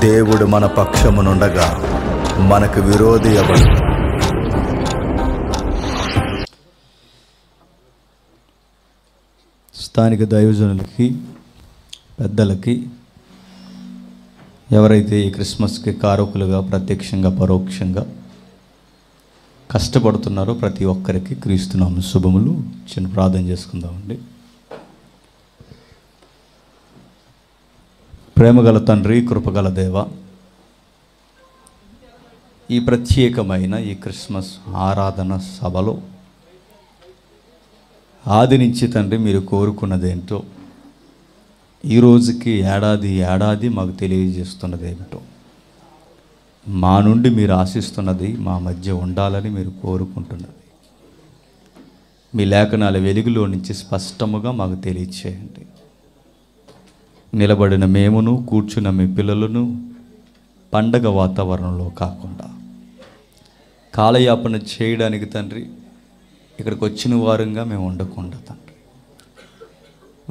దేవుడు మన పక్షమునుండగా మనకు విరోధి ఎవడు? స్థానిక దైవజనులకి, పెద్దలకి, ఎవరైతే ఈ క్రిస్మస్కి కారకులుగా ప్రత్యక్షంగా పరోక్షంగా కష్టపడుతున్నారో ప్రతి ఒక్కరికి క్రీస్తునామ శుభములు. చిన్న ప్రార్థన చేసుకుందామండి. ప్రేమగల తండ్రి, కృపగల దేవ, ఈ ప్రత్యేకమైన ఈ క్రిస్మస్ ఆరాధన సభలో ఆది నుంచి తండ్రి మీరు కోరుకున్నదేంటో, ఈ రోజుకి ఏడాది మాకు తెలియజేస్తున్నదేమిటో, మా నుండి మీరు ఆశిస్తున్నది మా మధ్య ఉండాలని మీరు కోరుకుంటున్నది మీ లేఖనాల వెలుగులో నుంచి స్పష్టముగా మాకు తెలియచేయండి. నిలబడిన మేమును, కూర్చున్న మీ పిల్లలను పండగ వాతావరణంలో కాకుండా కాలయాపన చేయడానికి తండ్రి ఇక్కడికి వచ్చిన వారంగా మేము ఉండకుండా తండ్రి,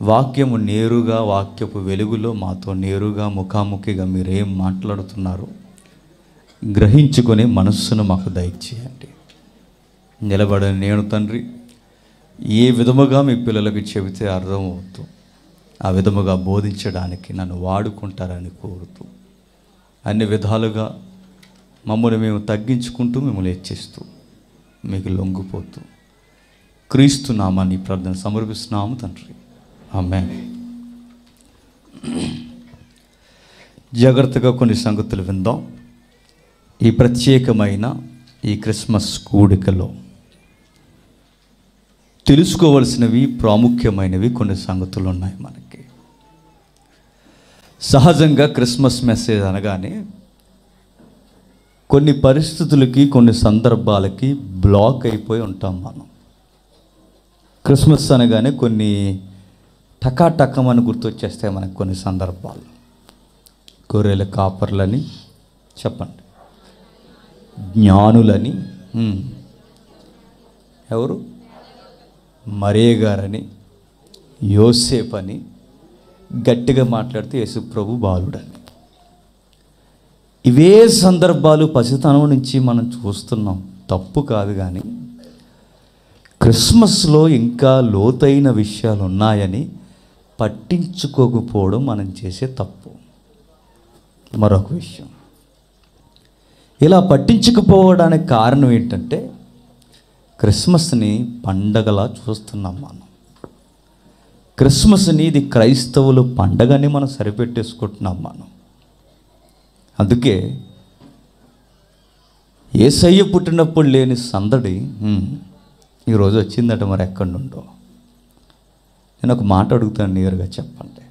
వాక్యము నేరుగా, వాక్యపు వెలుగులో మాతో నేరుగా ముఖాముఖిగా మీరేం మాట్లాడుతున్నారో గ్రహించుకొని మనస్సును మాకు దయచేయండి. నిలబడిన నేను తండ్రి ఏ విధముగా మీ పిల్లలకు చెబితే అర్థమవుతూ ఆ విధముగా బోధించడానికి నన్ను వాడుకుంటారని కోరుతూ, అన్ని విధాలుగా మమ్మల్ని మేము తగ్గించుకుంటూ మిమ్మల్ని హెచ్చిస్తూ మీకు లొంగిపోతూ క్రీస్తు నామాన్ని ప్రార్థన సమర్పిస్తున్నాము తండ్రి. ఆమేన్. జాగ్రత్తగా కొన్ని సంగతులు విందాం. ఈ ప్రత్యేకమైన ఈ క్రిస్మస్ కూడికలో తెలుసుకోవలసినవి, ప్రాముఖ్యమైనవి కొన్ని సంగతులు ఉన్నాయి మనకి. సహజంగా క్రిస్మస్ మెసేజ్ అనగానే కొన్ని పరిస్థితులకి, కొన్ని సందర్భాలకి బ్లాక్ అయిపోయి ఉంటాం మనం. క్రిస్మస్ అనగానే కొన్ని టకాటకమని గుర్తొచ్చేస్తాయి మనకు కొన్ని సందర్భాలు. గొర్రెల కాపర్లని చెప్పండి, జ్ఞానులని, ఎవరు, మరియ గారని, యోసేపు అని, గట్టిగా మాట్లాడితే యేసుప్రభు బాలుడని. ఇవే సందర్భాలు పసితనం నుంచి మనం చూస్తున్నాం, తప్పు కాదు. కానీ క్రిస్మస్లో ఇంకా లోతైన విషయాలు ఉన్నాయని పట్టించుకోకపోవడం మనం చేసే తప్పు. మరొక విషయం, ఇలా పట్టించుకుపోవడానికి కారణం ఏంటంటే క్రిస్మస్ని పండగలా చూస్తున్నాం మనం. క్రిస్మస్ని ఇది క్రైస్తవులు పండగని మనం సరిపెట్టేసుకుంటున్నాం మనం. అందుకే యేసయ్య పుట్టినప్పుడు లేని సందడి ఈరోజు వచ్చిందట. మరి ఎక్కడి నుండో నేను ఒక మాట అడుగుతాను, నేరుగా చెప్పండి.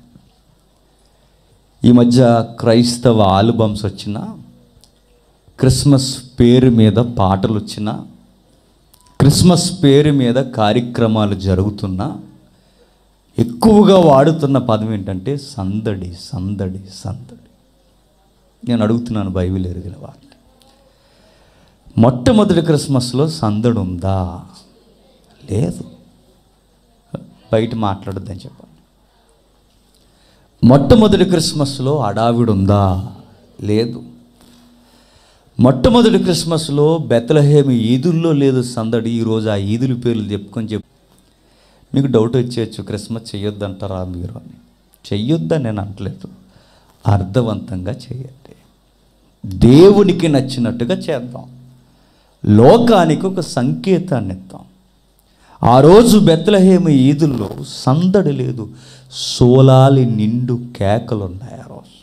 ఈ మధ్య క్రైస్తవ ఆల్బమ్స్ వచ్చినా, క్రిస్మస్ పేరు మీద పాటలు వచ్చినా, క్రిస్మస్ పేరు మీద కార్యక్రమాలు జరుగుతున్నా ఎక్కువగా వాడుతున్న పదం ఏంటంటే సందడి, సందడి, సందడి. నేను అడుగుతున్నాను బైబిల్ ఎరిగిన వారిని, మొట్టమొదటి క్రిస్మస్లో సందడి ఉందా? లేదు. బయట మాట్లాడొద్దని చెప్పండి. మొట్టమొదటి క్రిస్మస్లో హడావిడి ఉందా? లేదు. మొట్టమొదటి క్రిస్మస్లో బెత్లెహేము ఈదుల్లో లేదు సందడి. ఈరోజు ఆ ఈదుల పేర్లు చెప్పుకొని మీకు డౌట్ వచ్చేయచ్చు, క్రిస్మస్ చెయ్యొద్దంటారా మీరు అని. చెయ్యొద్దని నేను అనట్లేదు, అర్థవంతంగా చేయండి, దేవునికి నచ్చినట్టుగా చేద్దాం, లోకానికి ఒక సంకేతాన్ని ఇద్దాం. ఆ రోజు బెత్లెహేము ఈదుల్లో సందడి లేదు, సోలాలి నిండు కేకలు ఉన్నాయి. ఆ రోజు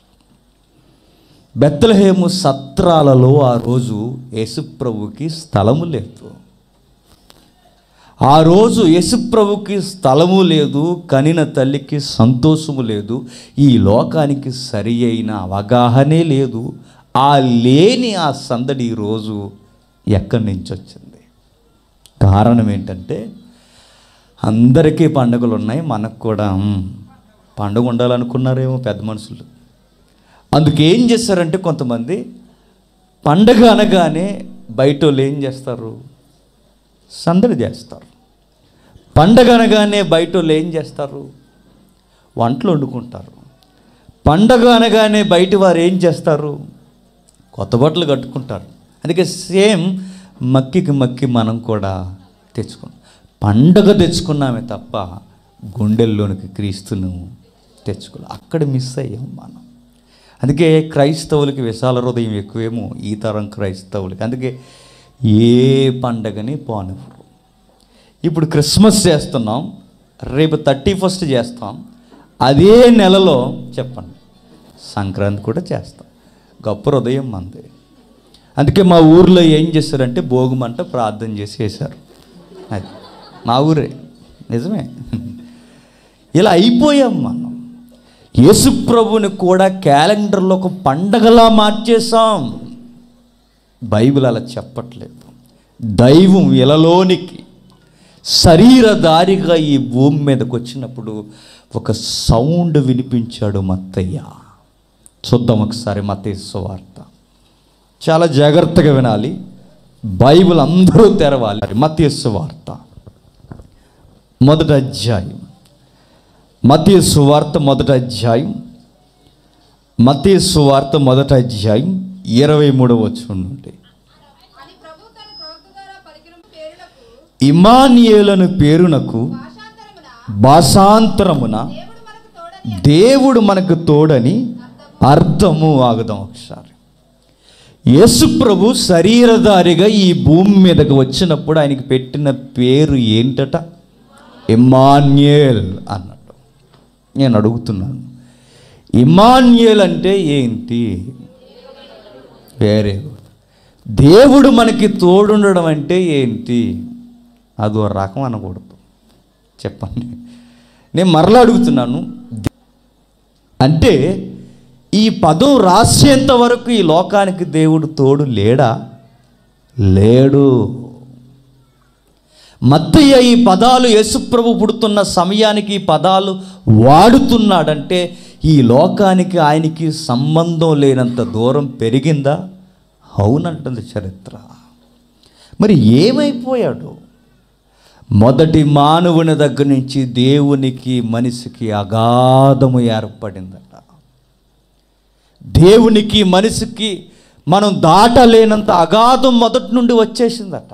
బెత్లెహేము సత్రాలలో ఆ రోజు యేసుప్రభుకి స్థలము లేదు. ఆ రోజు యేసుప్రభుకి స్థలము లేదు, కనిన తల్లికి సంతోషము లేదు, ఈ లోకానికి సరి అయిన అవగాహనే లేదు. ఆ లేని ఆ సందడి ఈరోజు ఎక్కడి నుంచి వచ్చింది? కారణం ఏంటంటే అందరికీ పండుగలు ఉన్నాయి, మనకు కూడా పండుగ ఉండాలనుకున్నారేమో పెద్ద మనుషులు. అందుకేం చేస్తారంటే కొంతమంది పండగ అనగానే బయట వాళ్ళు ఏం చేస్తారు? సందడి చేస్తారు. పండగ అనగానే బయట వాళ్ళు ఏం చేస్తారు? వంటలు వండుకుంటారు. పండగ అనగానే బయట వారు ఏం చేస్తారు? కొత్త బట్టలు కట్టుకుంటారు. అందుకే సేమ్ మక్కి మనం కూడా తెచ్చుకున్నాం. పండగ తెచ్చుకున్నామే తప్ప గుండెల్లోనికి క్రీస్తును తెచ్చుకోవాలి. అక్కడ మిస్ అయ్యాం మనం. అందుకే క్రైస్తవులకి విశాల హృదయం ఎక్కువేమో ఈ తరం క్రైస్తవులకి. అందుకే ఏ పండగని పోనివ్వరు. ఇప్పుడు క్రిస్మస్ చేస్తున్నాం, రేపు 31st చేస్తాం, అదే నెలలో చెప్పండి సంక్రాంతి కూడా చేస్తాం. గొప్ప హృదయం మంది. అందుకే మా ఊర్లో ఏం చేశారంటే భోగిమంట ప్రార్థన చేసి వేశారు. అది మా ఊరే, నిజమే. ఇలా అయిపోయాం మనం. యేసుప్రభుని కూడా క్యాలెండర్లో ఒక పండగలా మార్చేసాం. బైబిల్ అలా చెప్పట్లేదు. దైవం ఇలలోనికి శరీరధారిగా ఈ భూమి మీదకి వచ్చినప్పుడు ఒక సౌండ్ వినిపించాడు మత్తయ్య. చూద్దాం ఒకసారి మత్తయి సువార్త. చాలా జాగ్రత్తగా వినాలి, బైబిల్ అందరూ తెరవాలి. మత్తయి సువార్త 1వ అధ్యాయం. మత్తయి సువార్త 1వ అధ్యాయం. మత్తయి సువార్త 1వ అధ్యాయం 23వ వచనం నుండి. ఇమ్మానుయేలను పేరునకు భాషాంతరమున దేవుడు మనకు తోడని అర్థము. ఆగుదాం ఒకసారి. యేసుప్రభు శరీరధారిగా ఈ భూమి మీదకి వచ్చినప్పుడు ఆయనకి పెట్టిన పేరు ఏంటట? ఇమ్మాన్యేల్ అన్నట్టు. నేను అడుగుతున్నాను, ఇమ్మాన్యేల్ అంటే ఏంటి? వేరే దేవుడు మనకి తోడుండడం అంటే ఏంటి? అదో రకం అనకూడదు. చెప్పండి. నేను మరలా అడుగుతున్నాను, అంటే ఈ పదం రాసేంత వరకు ఈ లోకానికి దేవుడు తోడు లేడా? లేడు. మత్తయ్య ఈ పదాలు యేసుప్రభు పుడుతున్న సమయానికి ఈ పదాలు వాడుతున్నాడంటే ఈ లోకానికి ఆయనకి సంబంధం లేనంత దూరం పెరిగిందా? అవునంటుంది చరిత్ర. మరి ఏమైపోయాడు? మొదటి మానవుని దగ్గర నుంచి దేవునికి మనిషికి అగాధము ఏర్పడిందట. దేవునికి మనిషికి మనం దాటలేనంత అగాధం మొదటి నుండి వచ్చేసిందట.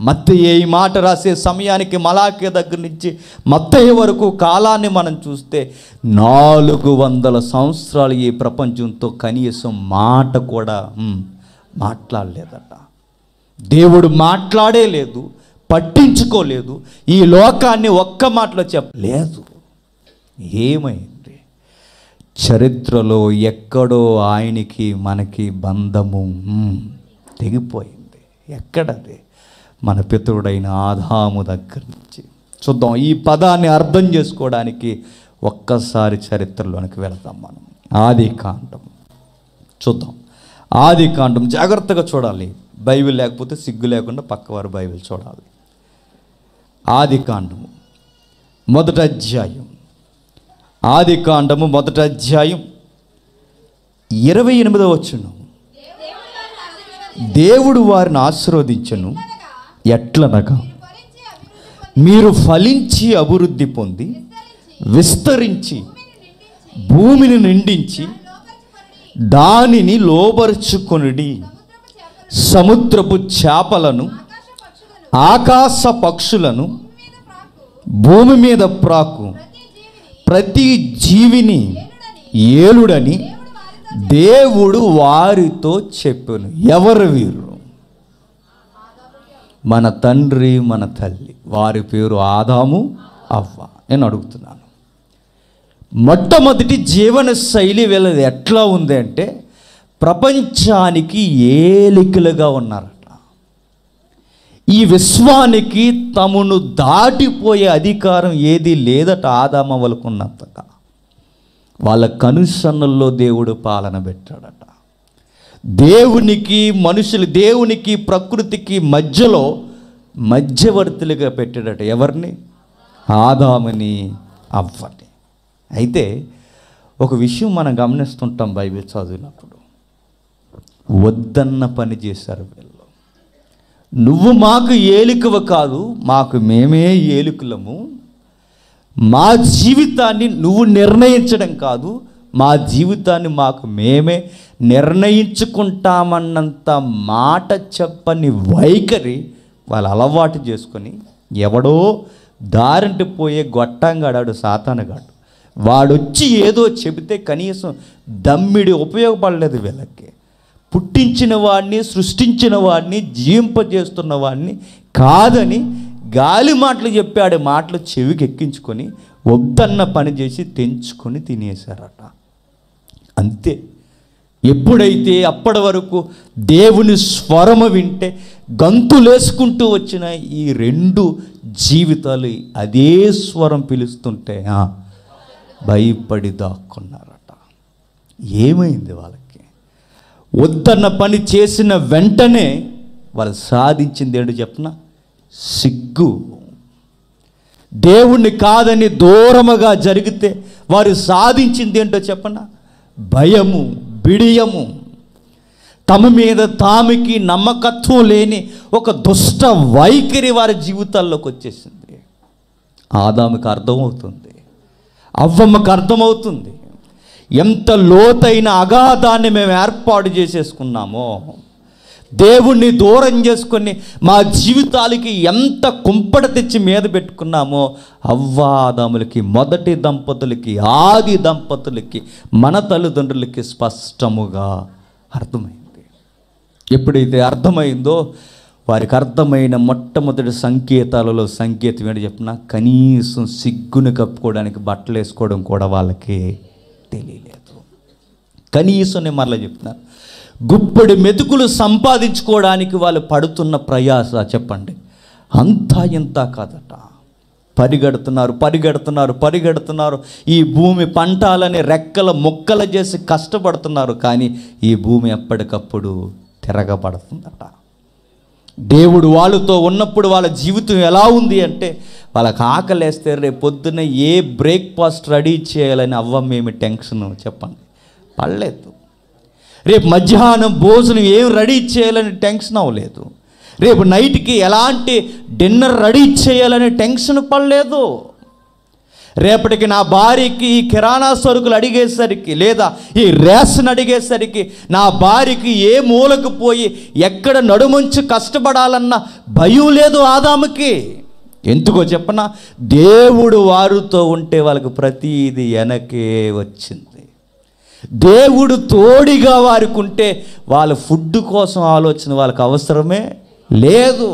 మత్తయి ఈ మాట రాసే సమయానికి మలాకి దగ్గర నుంచి మత్తయి వరకు కాలాన్ని మనం చూస్తే 400 సంవత్సరాలు ఈ ప్రపంచంతో కనీసం మాట కూడా మాట్లాడలేదట. దేవుడు మాట్లాడే లేదు, పట్టించుకోలేదు, ఈ లోకాన్ని ఒక్క మాటలో చెప్పలేదు. ఏమైంది? చరిత్రలో ఎక్కడో ఆయనకి మనకి బంధము తెగిపోయింది. ఎక్కడది? మన పితరుడైన ఆదాము దగ్గర నుంచి. చూద్దాం, ఈ పదాన్ని అర్థం చేసుకోవడానికి ఒక్కసారి చరిత్రలోనికి వెళదాం మనం. ఆది కాండం చూద్దాం. ఆది కాండం జాగ్రత్తగా చూడాలి. బైబిల్ లేకపోతే సిగ్గు లేకుండా పక్కవారు బైబిల్ చూడాలి. ఆది కాండము 1వ అధ్యాయం. ఆది కాండము 1వ అధ్యాయం 28వ వచనం. దేవుడు వారిని ఆశీర్వదించెను, ఎట్లనగా మీరు ఫలించి అభివృద్ధి పొంది విస్తరించి భూమిని నిండించి దానిని లోబరుచుకొనుడి, సముద్రపు చేపలను ఆకాశ పక్షులను భూమి మీద ప్రాకు ప్రతి జీవిని ఏలుడని దేవుడు వారితో చెప్పెను. ఎవరు వీరు? మన తండ్రి మన తల్లి, వారి పేరు ఆదాము అవ్వ. నేను అడుగుతున్నాను, మొట్టమొదటి జీవన శైలి వీళ్ళది ఎట్లా ఉంది అంటే ప్రపంచానికి ఏలికలుగా ఉన్నారట. ఈ విశ్వానికి తమను దాటిపోయే అధికారం ఏది లేదట ఆదామవ్వలకు ఉన్నంతగా. వాళ్ళ కనుసన్నల్లో దేవుడు పాలన పెట్టాడట. దేవునికి మనుషులు, దేవునికి ప్రకృతికి మధ్యలో మధ్యవర్తులుగా పెట్టాడట. ఎవరిని? ఆదాముని అవ్వని. అయితే ఒక విషయం మనం గమనిస్తుంటాం బైబిల్ చదివినప్పుడు, వద్దన్న పని చేశారు వీళ్ళు. నువ్వు మాకు ఏలికవ కాదు, మాకు మేమే ఏలికలము, మా జీవితాన్ని నువ్వు నిర్ణయించడం కాదు, మా జీవితాన్ని మాకు మేమే నిర్ణయించుకుంటామన్నంత మాట చెప్పని వైఖరి వాళ్ళు అలవాటు చేసుకొని, ఎవడో దారింటి పోయే గొట్టంగాడాడు సాతానుగాడు, వాడొచ్చి ఏదో చెబితే కనీసం దమ్మిడి ఉపయోగపడలేదు వీళ్ళకి. పుట్టించిన వాడిని, సృష్టించిన వాడిని, జీవింపజేస్తున్న వాడిని కాదని గాలి మాటలు చెప్పాడు, మాటలు చెవికి ఎక్కించుకొని వద్దన్న పని చేసి తెంచుకొని తినేశారట. అంతే. ఎప్పుడైతే అప్పటి వరకు దేవుని స్వరము వింటే గంతులేసుకుంటూ వచ్చిన ఈ రెండు జీవితాలు అదే స్వరం పిలుస్తుంటే భయపడి దాక్కున్నారట. ఏమైంది వాళ్ళకి? వద్దన్న పని చేసిన వెంటనే వాళ్ళు సాధించింది ఏంటో చెప్పనా? సిగ్గు. దేవుణ్ణి కాదని దూరముగా జరిగితే వారు సాధించింది ఏంటో చెప్పనా? భయము, బిడియము. తమ మీద తామికి నమ్మకత్వం లేని ఒక దుష్ట వైఖరి వారి జీవితాల్లోకి వచ్చేసింది. ఆదాముకి అర్థమవుతుంది, అవ్వమ్మకి అర్థమవుతుంది. ఎంత లోతైన అగాధాన్ని మేము ఏర్పాటు చేసేసుకున్నామో, దేవుణ్ణి దూరం చేసుకొని మా జీవితాలకి ఎంత కుంపట తెచ్చి మీద పెట్టుకున్నామో, ఆదాములకి, మొదటి దంపతులకి, ఆది దంపతులకి, మన తల్లిదండ్రులకి స్పష్టముగా అర్థమైంది. ఎప్పుడైతే అర్థమైందో వారికి అర్థమైన మొట్టమొదటి సంకేతాలలో సంకేతం ఏంటి చెప్పినా, కనీసం సిగ్గుని కప్పుకోవడానికి బట్టలు వేసుకోవడం కూడా వాళ్ళకి తెలియలేదు. కనీసం నేను మరలా చెప్తున్నాను, గుప్పెడి మెతుకులు సంపాదించుకోవడానికి వాళ్ళు పడుతున్న ప్రయాస చెప్పండి, అంతా ఇంత కాదట. పరిగెడుతున్నారు. ఈ భూమి పంటాలని రెక్కల ముక్కలు చేసి కష్టపడుతున్నారు, కానీ ఈ భూమి ఎప్పటికప్పుడు తిరగబడుతుందట. దేవుడు వాళ్ళతో ఉన్నప్పుడు వాళ్ళ జీవితం ఎలా ఉంది అంటే, వాళ్ళకి ఆకలేస్తే రేపు పొద్దున్న ఏ బ్రేక్ఫాస్ట్ రెడీ చేయాలని అవ్వమేమి టెన్షన్ చెప్పండి పడలేదు. రేపు మధ్యాహ్నం భోజనం ఏం రెడీ చేయాలని టెన్షన్ అవ్వలేదు. రేపు నైట్కి ఎలాంటి డిన్నర్ రెడీ చేయాలని టెన్షన్ పడలేదు. రేపటికి నా భార్యకి ఈ కిరాణా సరుకులు అడిగేసరికి, లేదా ఈ రేషన్ అడిగేసరికి నా భార్యకి ఏ మూలకు పోయి ఎక్కడ నడుమంచు కష్టపడాలన్న భయం లేదు ఆదాముకి. ఎందుకో చెప్పనా? దేవుడు వారితో ఉంటే వాళ్ళకి ప్రతిదీ వెనకే వచ్చింది. దేవుడు తోడిగా వారికి ఉంటే వాళ్ళ ఫుడ్ కోసం ఆలోచన వాళ్ళకి అవసరమే లేదు.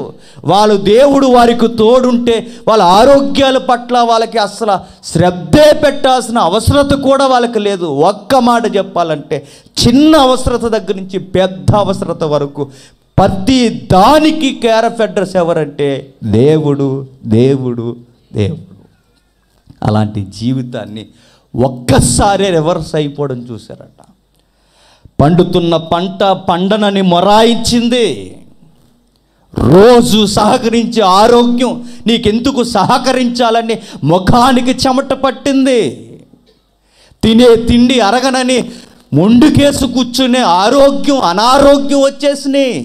వాళ్ళు దేవుడు వారికి తోడుంటే వాళ్ళ ఆరోగ్యాల పట్ల వాళ్ళకి అసలు శ్రద్ధే పెట్టాల్సిన అవసరత కూడా వాళ్ళకి లేదు. ఒక్క మాట చెప్పాలంటే, చిన్న అవసరత దగ్గర నుంచి పెద్ద అవసరత వరకు ప్రతి దానికి కేర్ ఆఫ్ అడ్రస్ ఎవరంటే దేవుడు. అలాంటి జీవితాన్ని ఒక్కసారి రివర్స్ అయిపోవడం చూశారట. పండుతున్న పంట పండనని మొరాయించింది. రోజు సహకరించే ఆరోగ్యం నీకెందుకు సహకరించాలని ముఖానికి చెమట పట్టింది. తినే తిండి అరగనని మొండుకేసు కూర్చునే అనారోగ్యం వచ్చేసినాయి.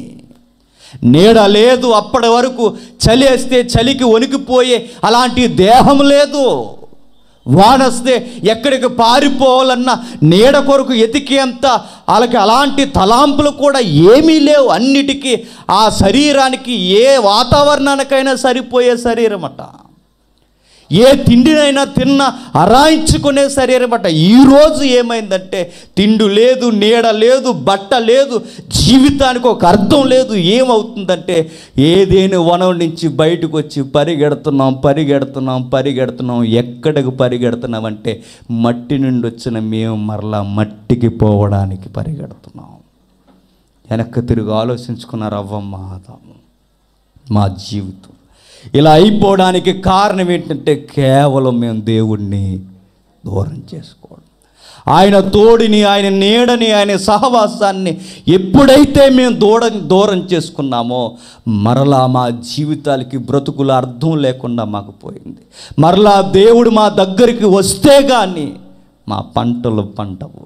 నీడ లేదు, అప్పటి వరకు చలి వేస్తే చలికి వణికిపోయే అలాంటి దేహం లేదు. వానొస్తే ఎక్కడికి పారిపోవాలన్నా నీడ కొరకు ఎతికేంత వాళ్ళకి అలాంటి తలాంపులు కూడా ఏమీ లేవు. అన్నిటికీ ఆ శరీరానికి ఏ వాతావరణానికైనా సరిపోయే శరీరం అట. ఏ తిండినైనా తిన్న అరాయించుకునే శరీరం అట. ఈరోజు ఏమైందంటే, తిండి లేదు, నీడ లేదు, బట్ట లేదు, జీవితానికి ఒక అర్థం లేదు. ఏమవుతుందంటే, ఏదేని వనం నుంచి బయటకు వచ్చి పరిగెడుతున్నాం. ఎక్కడికి పరిగెడుతున్నామంటే, మట్టి నుండి వచ్చిన మేము మరలా మట్టికి పోవడానికి పరిగెడుతున్నాం. వెనక్కి తిరిగి ఆలోచించుకున్నారు అవ్వమ్మ, ఆదాము. మా జీవితం ఇలా అయిపోవడానికి కారణం ఏంటంటే, కేవలం మేము దేవుణ్ణి దూరం చేసుకోవడం. ఆయన తోడిని, ఆయన నీడని, ఆయన సహవాసాన్ని ఎప్పుడైతే మేము దూరం చేసుకున్నామో, మరలా మా జీవితాలకి బ్రతుకుల అర్థం లేకుండా మాకు పోయింది. మరలా దేవుడు మా దగ్గరికి వస్తే కానీ మా పంటలు పండవు,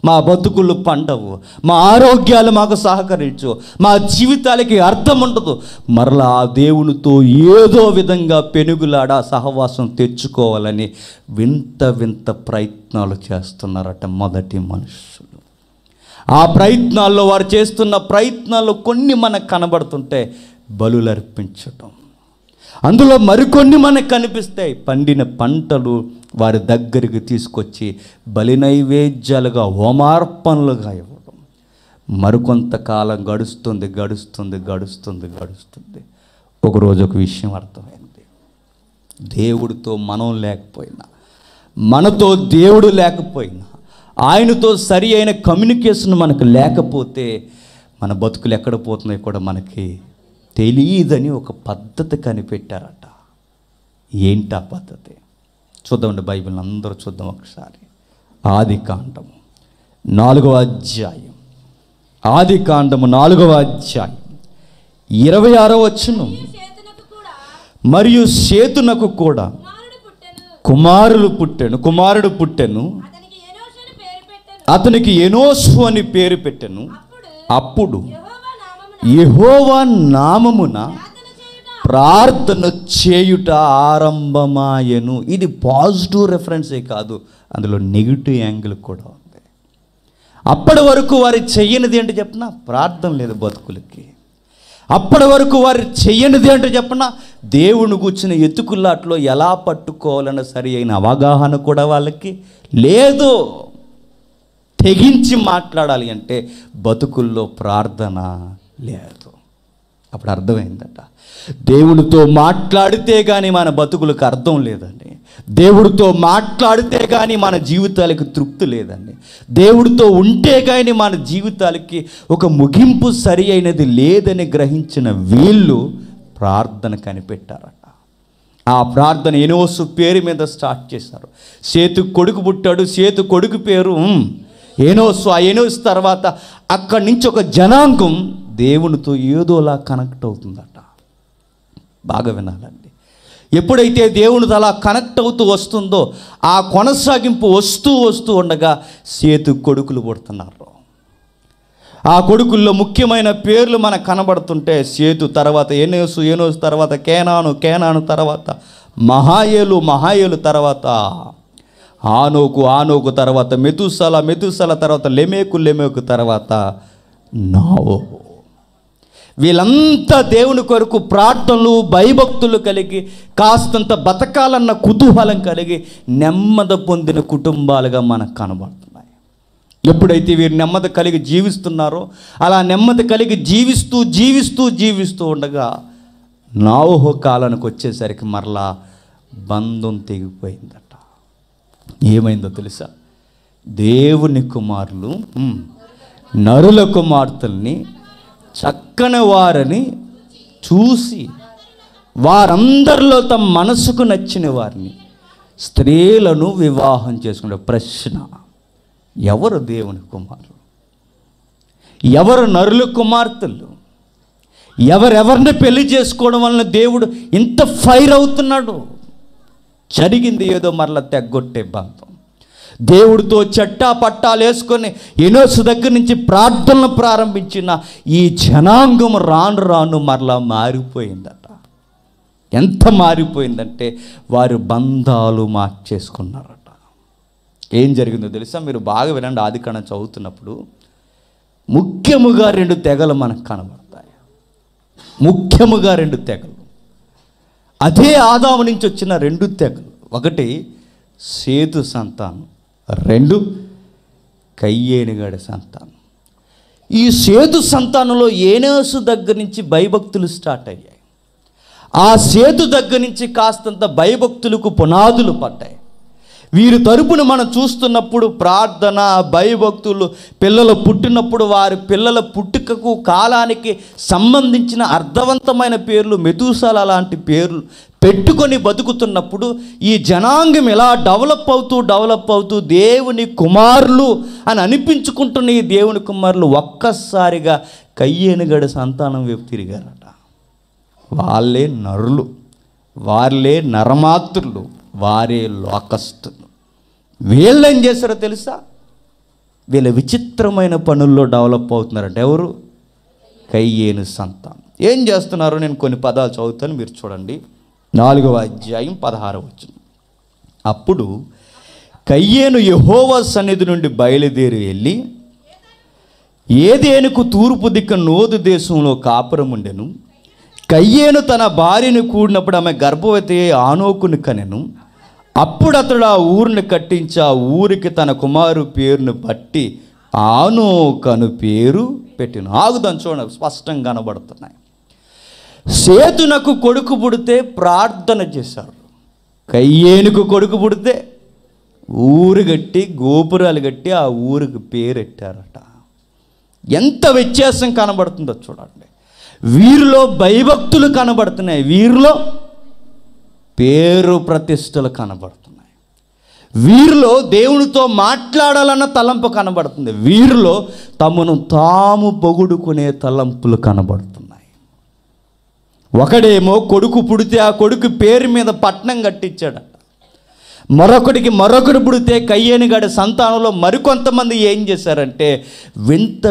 మా బతుకులు పండవు, మా ఆరోగ్యాలు మాకు సహకరించు, మా జీవితాలకి అర్థం ఉండదు. మరలా ఆ దేవునితో ఏదో విధంగా పెనుగులాడ సహవాసం తెచ్చుకోవాలని వింత వింత ప్రయత్నాలు చేస్తున్నారట మొదటి మనుషులు. ఆ ప్రయత్నాల్లో వారు చేస్తున్న ప్రయత్నాల్లో కొన్ని మనకు కనబడుతుంటే బలులు అర్పించటం, అందులో మరికొన్ని మనకు కనిపిస్తాయి. పండిన పంటలు వారి దగ్గరికి తీసుకొచ్చి బలి నైవేద్యాలుగా హోమార్పణలుగా ఇవ్వడం. మరికొంతకాలం గడుస్తుంది. ఒకరోజు ఒక విషయం అర్థమైంది. దేవుడితో మనం లేకపోయినా, మనతో దేవుడు లేకపోయినా, ఆయనతో సరి అయిన కమ్యూనికేషన్ మనకు లేకపోతే మన బతుకులు ఎక్కడ పోతున్నాయి కూడా మనకి తెలియదని ఒక పద్ధతి కనిపెట్టారట. ఏంటి ఆ పద్ధతి? చూద్దామండి, బైబిల్ అందరూ చూద్దాం ఒకసారి. ఆదికాండము 4వ అధ్యాయం, ఆదికాండము 4వ అధ్యాయం 26వ వచనం. మరియు సేతునకు కూడా కుమారుడు పుట్టెను, అతనికి ఎనోషు అని పేరు పెట్టెను. అప్పుడు యెహోవా నామమున ప్రార్థన చేయుట ఆరంభమాయెను. ఇది పాజిటివ్ రెఫరెన్సే కాదు, అందులో నెగిటివ్ యాంగిల్ కూడా ఉంది. అప్పటి వరకు వారు చెయ్యనిది అంటే చెప్పిన ప్రార్థన లేదు బతుకులకి. అప్పటి వరకు వారు చెయ్యనిది అంటే చెప్పిన దేవుని కూర్చుని ఎత్తుకుల్లాట్లో ఎలా పట్టుకోవాలన్న సరి అయిన అవగాహన కూడా వాళ్ళకి లేదు. తెగించి మాట్లాడాలి అంటే బతుకుల్లో ప్రార్థన లేదు. అప్పుడు అర్థమైందట, దేవుడితో మాట్లాడితే కానీ మన బతుకులకు అర్థం లేదండి. దేవుడితో మాట్లాడితే కానీ మన జీవితాలకు తృప్తి లేదండి. దేవుడితో ఉంటే కానీ మన జీవితాలకి ఒక ముగింపు సరి అయినది లేదని గ్రహించిన వీళ్ళు ప్రార్థన కనిపెట్టారట. ఆ ప్రార్థన ఎనోసు పేరు మీద స్టార్ట్ చేశారు. సేతు కొడుకు పుట్టాడు, సేతు కొడుకు పేరు ఎనోసు. ఆ ఎనోసు తర్వాత అక్కడి నుంచి ఒక జనాంగం దేవునితో ఏదోలా కనెక్ట్ అవుతుందట. బాగా వినాలండి. ఎప్పుడైతే దేవునితో అలా కనెక్ట్ అవుతూ వస్తుందో ఆ కొనసాగింపు వస్తూ ఉండగా సేతు కొడుకులు పుడుతున్నారు. ఆ కొడుకుల్లో ముఖ్యమైన పేర్లు మనకు కనబడుతుంటే సేతు తర్వాత ఎనోసు, ఎనోసు తర్వాత కేనాను, కేనాను తర్వాత మహాయేలు, మహాయేలు తర్వాత ఆనోకు, ఆనోకు తర్వాత మెతుసల, మెతుసల తర్వాత లెమేకు, లెమేకు తర్వాత నోవహు. వీళ్ళంతా దేవుని కొరకు ప్రార్థనలు, భయభక్తులు కలిగి కాస్తంత బతకాలన్న కుతూహలం కలిగి నెమ్మది పొందిన కుటుంబాలుగా మనకు కనబడుతున్నాయి. ఎప్పుడైతే వీరు నెమ్మది కలిగి జీవిస్తున్నారో అలా నెమ్మది కలిగి జీవిస్తూ ఉండగా నోవహు కాలానికి వచ్చేసరికి మరలా బంధం తెగిపోయిందట. ఏమైందో తెలుసా? దేవుని కుమారులు నరుల కుమార్తెల్ని చక్కని వారని చూసి వారందరిలో తమ మనసుకు నచ్చిన వారిని స్త్రీలను వివాహం చేసుకునే ప్రశ్న, ఎవరు దేవుని కుమారులు? ఎవరు నరుల కుమార్తెలు? ఎవరెవరిని పెళ్లి చేసుకోవడం వలన దేవుడు ఇంత ఫైర్ అవుతున్నాడు? జరిగింది ఏదో మరలా తెగ్గొట్టే బంధం. దేవుడితో చట్టా పట్టాలు వేసుకొని ఎనోసు దగ్గర నుంచి ప్రార్థనలు ప్రారంభించిన ఈ జనాంగం రాను మరలా మారిపోయిందట. ఎంత మారిపోయిందంటే వారు బంధాలు మార్చేసుకున్నారట. ఏం జరిగిందో తెలుసా? మీరు బాగా వినండి. ఆదికాండం చదువుతున్నప్పుడు ముఖ్యముగా 2 తెగలు మనకు కనబడతాయి. ముఖ్యముగా 2 తెగలు, అదే ఆదాము నుంచి వచ్చిన 2 తెగలు. ఒకటి సేతు సంతానం, 2 కయ్యేనుగాడి సంతానం. ఈ సేతు సంతానంలో ఎనోసు దగ్గర నుంచి భయభక్తులు స్టార్ట్ అయ్యాయి. ఆ సేతు దగ్గర నుంచి కాస్తంత భయభక్తులకు పునాదులు పడ్డాయి. వీరి తరపున మనం చూస్తున్నప్పుడు ప్రార్థన, భయభక్తులు, పిల్లలు పుట్టినప్పుడు వారి పిల్లల పుట్టుకకు కాలానికి సంబంధించిన అర్థవంతమైన పేర్లు, మెతుసల లాంటి పేర్లు పెట్టుకొని బతుకుతున్నప్పుడు ఈ జనాంగం ఎలా డెవలప్ అవుతూ దేవుని కుమారులు అని అనిపించుకుంటున్న ఈ దేవుని కుమారులు ఒక్కసారిగా కయ్యేనుగడి సంతానం వైపు తిరిగారట. వాళ్ళే నరులు, వాళ్ళే నరమాతృలు, వారే లోకస్తులు. వీళ్ళు ఏం చేస్తారో తెలుసా? వీళ్ళ విచిత్రమైన పనుల్లో డెవలప్ అవుతున్నారంటే ఎవరు? కయ్యేను సంతానం. ఏం చేస్తున్నారో నేను కొన్ని పదాలు చదువుతాను, మీరు చూడండి. 4వ అధ్యాయం 16వ వచనం. అప్పుడు కయ్యేను యెహోవా సన్నిధి నుండి బయలుదేరి వెళ్ళి ఏదేనుకు తూర్పు దిక్కు నోదు దేశంలో కాపురం ఉండెను. కయ్యేను తన భార్యను కూడినప్పుడు ఆమె గర్భవతి ఆనోకుని కనెను. అప్పుడు అతడు ఆ ఊరిని కట్టించి ఆ ఊరికి తన కుమారు పేరును బట్టి ఆనోకను పేరు పెట్టిన. ఆగుదాం, చూడండి, స్పష్టంగా కనబడుతున్నాయి. సేతునకు కొడుకు పుడితే ప్రార్థన చేశారు. కయ్యేనుకు కొడుకు పుడితే ఊరు కట్టి గోపురాలు కట్టి ఆ ఊరికి పేరెట్టారట. ఎంత వ్యత్యాసం కనబడుతుందో చూడండి. వీరిలో భయభక్తులు కనబడుతున్నాయి, వీరిలో పేరు ప్రతిష్టలు కనబడుతున్నాయి, వీరిలో దేవునితో మాట్లాడాలన్న తలంపు కనబడుతుంది, వీరిలో తమను తాము పొగుడుకునే తలంపులు కనబడుతున్నాయి. ఒకడేమో కొడుకు పుడితే ఆ కొడుకు పేరు మీద పట్నం కట్టించాడట. మరొకడు పుడితే కయ్యేనుగాడి సంతానంలో మరికొంతమంది ఏం చేశారంటే వింత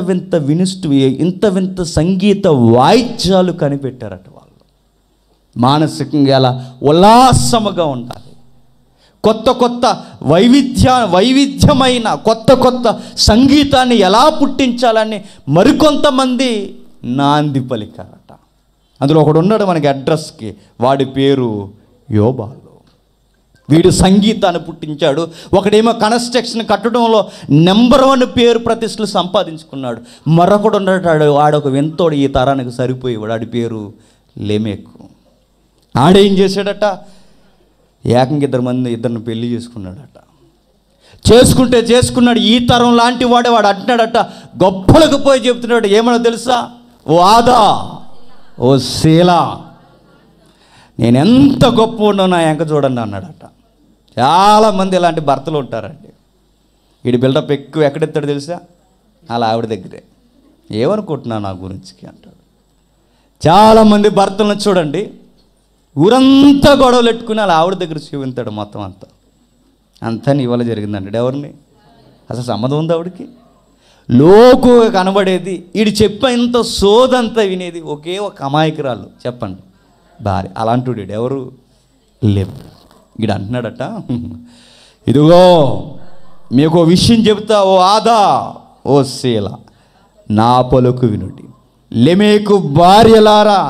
వింత సంగీత వాయిద్యాలు కనిపెట్టారట. వాళ్ళు మానసికంగా ఎలా ఉల్లాసముగా ఉండాలి, కొత్త వైవిధ్యమైన కొత్త సంగీతాన్ని ఎలా పుట్టించాలని మరికొంతమంది నాంది పలికారట. అందులో ఒకడు ఉన్నాడు మనకి అడ్రస్కి, వాడి పేరు యోబాలు. వీడు సంగీతాన్ని పుట్టించాడు. ఒకడేమో కన్స్ట్రక్షన్ కట్టడంలో నెంబర్ 1 పేరు ప్రతిష్టలు సంపాదించుకున్నాడు. మరొకడు ఉన్నాడు, వాడొక వింతోడు, ఈ తరానికి సరిపోయేవాడు, వాడి పేరు లెమెకు. ఆడేం చేశాడట? ఏకంగా ఇద్దరిని పెళ్లి చేసుకున్నాడట. చేసుకున్నాడు. ఈ తరం లాంటి వాడు అంటున్నాడట, గొప్పలకు పోయి చెప్తున్నాడు. ఏమన్నా తెలుసా? ఓ ఆదా, ఓ శీలా, నేనెంత గొప్ప ఉండో నా ఎంక చూడండి అన్నాడట. చాలామంది ఇలాంటి భర్తలు ఉంటారండి. వీడి బిల్డప్ ఎక్కువ ఎక్కడెత్తాడు తెలుసా? అలా ఆవిడ దగ్గరే. ఏమనుకుంటున్నా నా గురించి అంటాడు. చాలామంది భర్తలను చూడండి, ఊరంతా గొడవలు పెట్టుకుని అలా ఆవిడ దగ్గర చూపించాడు మొత్తం అంతా నీ వల్ల జరిగిందంటాడు. ఎవరిని? అసలు సంబంధం ఉంది ఆవిడకి? లోకుగా కనబడేది, వీడు చెప్పేంత సోదంతా వినేది ఒకే ఒక అమాయకురాలు, చెప్పండి, భార్య. అలాంటి వీడు ఎవరు? లేవు. వీడు అంటున్నాడట, ఇదిగో మీకు విషయం చెబుతా, ఓ ఆదా, ఓ శీల, నా పలుకు వినుడి. లెమెకు భార్యలారా,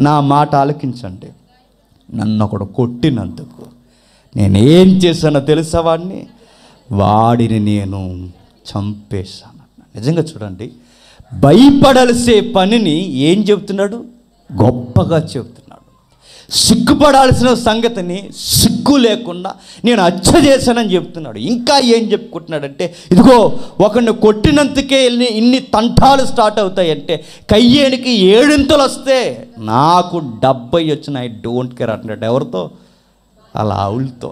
నా మాట ఆలకించండి. నన్ను ఒకడు కొట్టినందుకు నేనేం చేశానో తెలుసా? వాడిని నేను చంపేశాను. నిజంగా చూడండి, భయపడాల్సే పనిని ఏం చెప్తున్నాడు? గొప్పగా చెప్తున్నాడు. సిగ్గుపడాల్సిన సంగతిని సిగ్గు లేకుండా నేను హత్య చేశానని చెప్తున్నాడు. ఇంకా ఏం చెప్పుకుంటున్నాడంటే, ఇదిగో ఒకరిని కొట్టినందుకే ఇన్ని తంటాలు స్టార్ట్ అవుతాయంటే కయ్యేనికి 7 వస్తే నాకు 70 వచ్చిన ఐ డోంట్ కేర్ అంటున్నాడు. ఎవరితో? అలా ఆవులతో.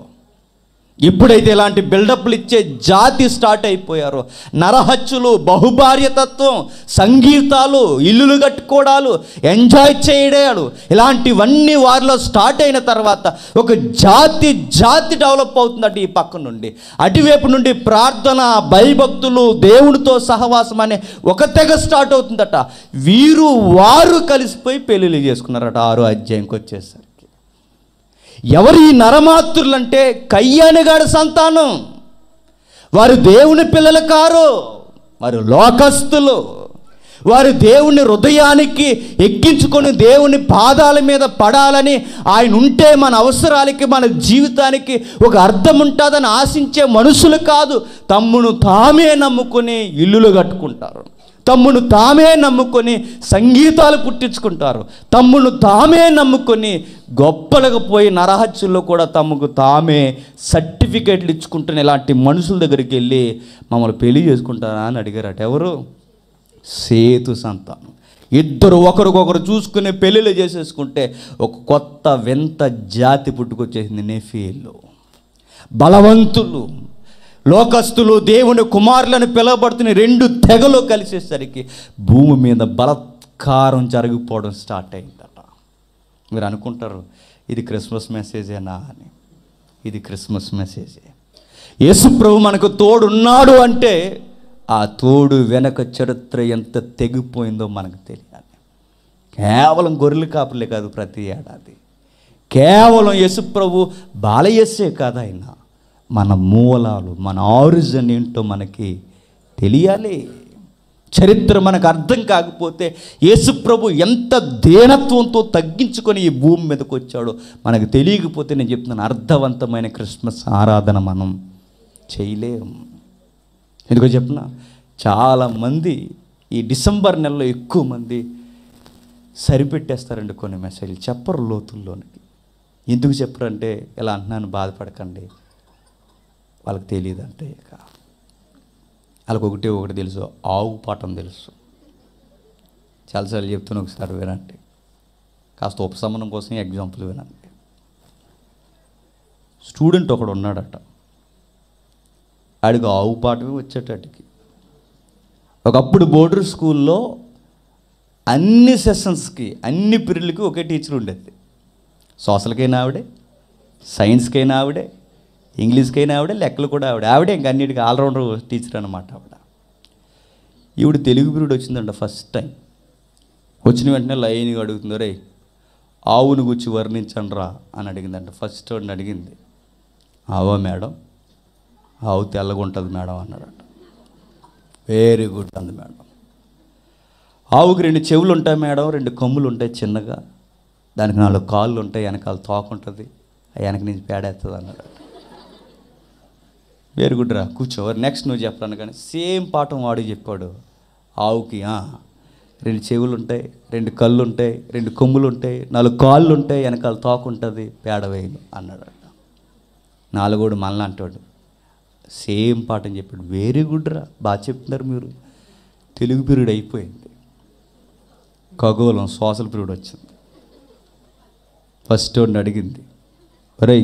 ఎప్పుడైతే ఇలాంటి బిల్డప్లు ఇచ్చే జాతి స్టార్ట్ అయిపోయారో, నరహత్యలు, బహుభార్యతత్వం, సంగీతాలు, ఇల్లులు కట్టుకోవడాలు, ఎంజాయ్ చేయడాలు, ఇలాంటివన్నీ వారిలో స్టార్ట్ అయిన తర్వాత ఒక జాతి డెవలప్ అవుతుందట. ఈ పక్క నుండి అటువైపు నుండి ప్రార్థన, భయభక్తులు, దేవునితో సహవాసం అనే ఒక తెగ స్టార్ట్ అవుతుందట. వారు కలిసిపోయి పెళ్ళిళ్ళు చేసుకున్నారట. 6వ అధ్యాయంకి వచ్చేసరికి ఎవరు ఈ నరమాతృలంటే కయ్యేనుగాడి సంతానం. వారు దేవుని పిల్లలు కారు, వారు లోకస్తులు. వారు దేవుని హృదయానికి ఎక్కించుకొని దేవుని పాదాల మీద పడాలని, ఆయన ఉంటే మన అవసరాలకి, మన జీవితానికి ఒక అర్థం ఉంటుందని ఆశించే మనుషులు కాదు. తమ్మును తామే నమ్ముకొని ఇల్లులు కట్టుకుంటారు, తమ్మును తామే నమ్ముకొని సంగీతాలు పుట్టించుకుంటారు, తమ్మును తామే నమ్ముకొని గొప్పలకు పోయి నరహత్యల్లో కూడా తమకు తామే సర్టిఫికేట్లు ఇచ్చుకుంటున్న ఇలాంటి మనుషుల దగ్గరికి వెళ్ళి మమ్మల్ని పెళ్లి చేసుకుంటారా అని అడిగారట. ఎవరు? సేతు సంతానం. ఇద్దరు ఒకరికొకరు చూసుకుని పెళ్ళిళ్ళు చేసేసుకుంటే ఒక కొత్త వింత జాతి పుట్టుకొచ్చేసింది. నెఫీలు, బలవంతులు, లోకస్తులు, దేవుని కుమారులను పిలువబడుతున్న 2 తెగలు కలిసేసరికి భూమి మీద బలాత్కారం జరిగిపోవడం స్టార్ట్ అయిందట. మీరు అనుకుంటారు ఇది క్రిస్మస్ మెసేజేనా అని. ఇది క్రిస్మస్ మెసేజే. యేసుప్రభు మనకు తోడున్నాడు అంటే ఆ తోడు వెనక చరిత్ర ఎంత తెగిపోయిందో మనకు తెలియాలి. కేవలం గొర్రెలు కాపులే కాదు, ప్రతి ఏడాది కేవలం యేసుప్రభు బాలయేసే కాదు, ఆయన మన మూలాలు, మన ఆరిజిన్ ఏంటో మనకి తెలియాలి. చరిత్ర మనకు అర్థం కాకపోతే యేసుప్రభు ఎంత దీనత్వంతో తగ్గించుకొని ఈ భూమి మీదకి వచ్చాడో మనకు తెలియకపోతే, నేను చెప్తున్నాను, అర్థవంతమైన క్రిస్మస్ ఆరాధన మనం చేయలేం. ఎందుకో చెప్పిన, చాలామంది ఈ డిసెంబర్ నెలలో ఎక్కువ మంది సరిపెట్టేస్తారండి కొన్ని మెసేజ్లు, చెప్పరు లోతుల్లోనికి. ఎందుకు చెప్పరంటే, ఇలా అంటున్నాను బాధపడకండి, వాళ్ళకి తెలియదంటే. ఇక వాళ్ళకి ఒకటి తెలుసు, ఆవు పాఠం తెలుసు. చాలాసార్లు చెప్తున్నా, ఒకసారి వినండి, కాస్త ఉపశమనం కోసం ఎగ్జాంపుల్ వినండి. స్టూడెంట్ ఒకడు ఉన్నాడట, ఆడికి ఆవు పాఠమే వచ్చేటట్టుకి. ఒకప్పుడు బోర్డర్ స్కూల్లో అన్ని సెషన్స్కి, అన్ని పీరియడ్లకి ఒకే టీచర్ ఉండేది. సోషల్కైనా ఆవిడే, సైన్స్కైనా ఆవిడే, ఇంగ్లీష్కైనా ఆవిడే, లెక్కలు కూడా ఆవిడే ఇంక అన్నిటికీ ఆల్రౌండర్ టీచర్ అనమాట ఆవిడ. ఈవిడ తెలుగు పీరియడ్ వచ్చిందంట ఫస్ట్ టైం. వచ్చిన వెంటనే లైన్గా అడుగుతుంది, రే ఆవును గుచ్చి వర్ణించండి రా అని అడిగిందంట. ఫస్ట్ వాడిని అడిగింది, ఆవా మేడం, ఆవు తెల్లగా ఉంటుంది మేడం అన్నాడట. వెరీ గుడ్ అంది మేడం. ఆవుకి 2 చెవులు ఉంటాయి మేడం, 2 కొమ్ములు ఉంటాయి చిన్నగా, దానికి 4 కాళ్ళు ఉంటాయి, వెనకాల తోక ఉంటుంది, వెనక నుంచి పేడేస్తుంది అన్నాడు. వెరీ గుడ్ రా, కూర్చో, నెక్స్ట్ నువ్వు చెప్పాను. కానీ సేమ్ పాఠం వాడు చెప్పాడు. ఆవుకి 2 చెవులు ఉంటాయి, 2 కళ్ళు ఉంటాయి, 2 కొమ్ములు ఉంటాయి, 4 కాళ్ళు ఉంటాయి, వెనకాల తోక ఉంటుంది, పేడ వేయలు అన్నాడు. 4 మళ్ళీ అంటాడు, సేమ్ పాఠం చెప్పాడు. వెరీ గుడ్ రా, బాగా చెప్తున్నారు మీరు. తెలుగు పీరియడ్ అయిపోయింది, ఖగోళం సోషల్ పీరియడ్ వచ్చింది. ఫస్ట్ వాడిని అడిగింది, ఒరే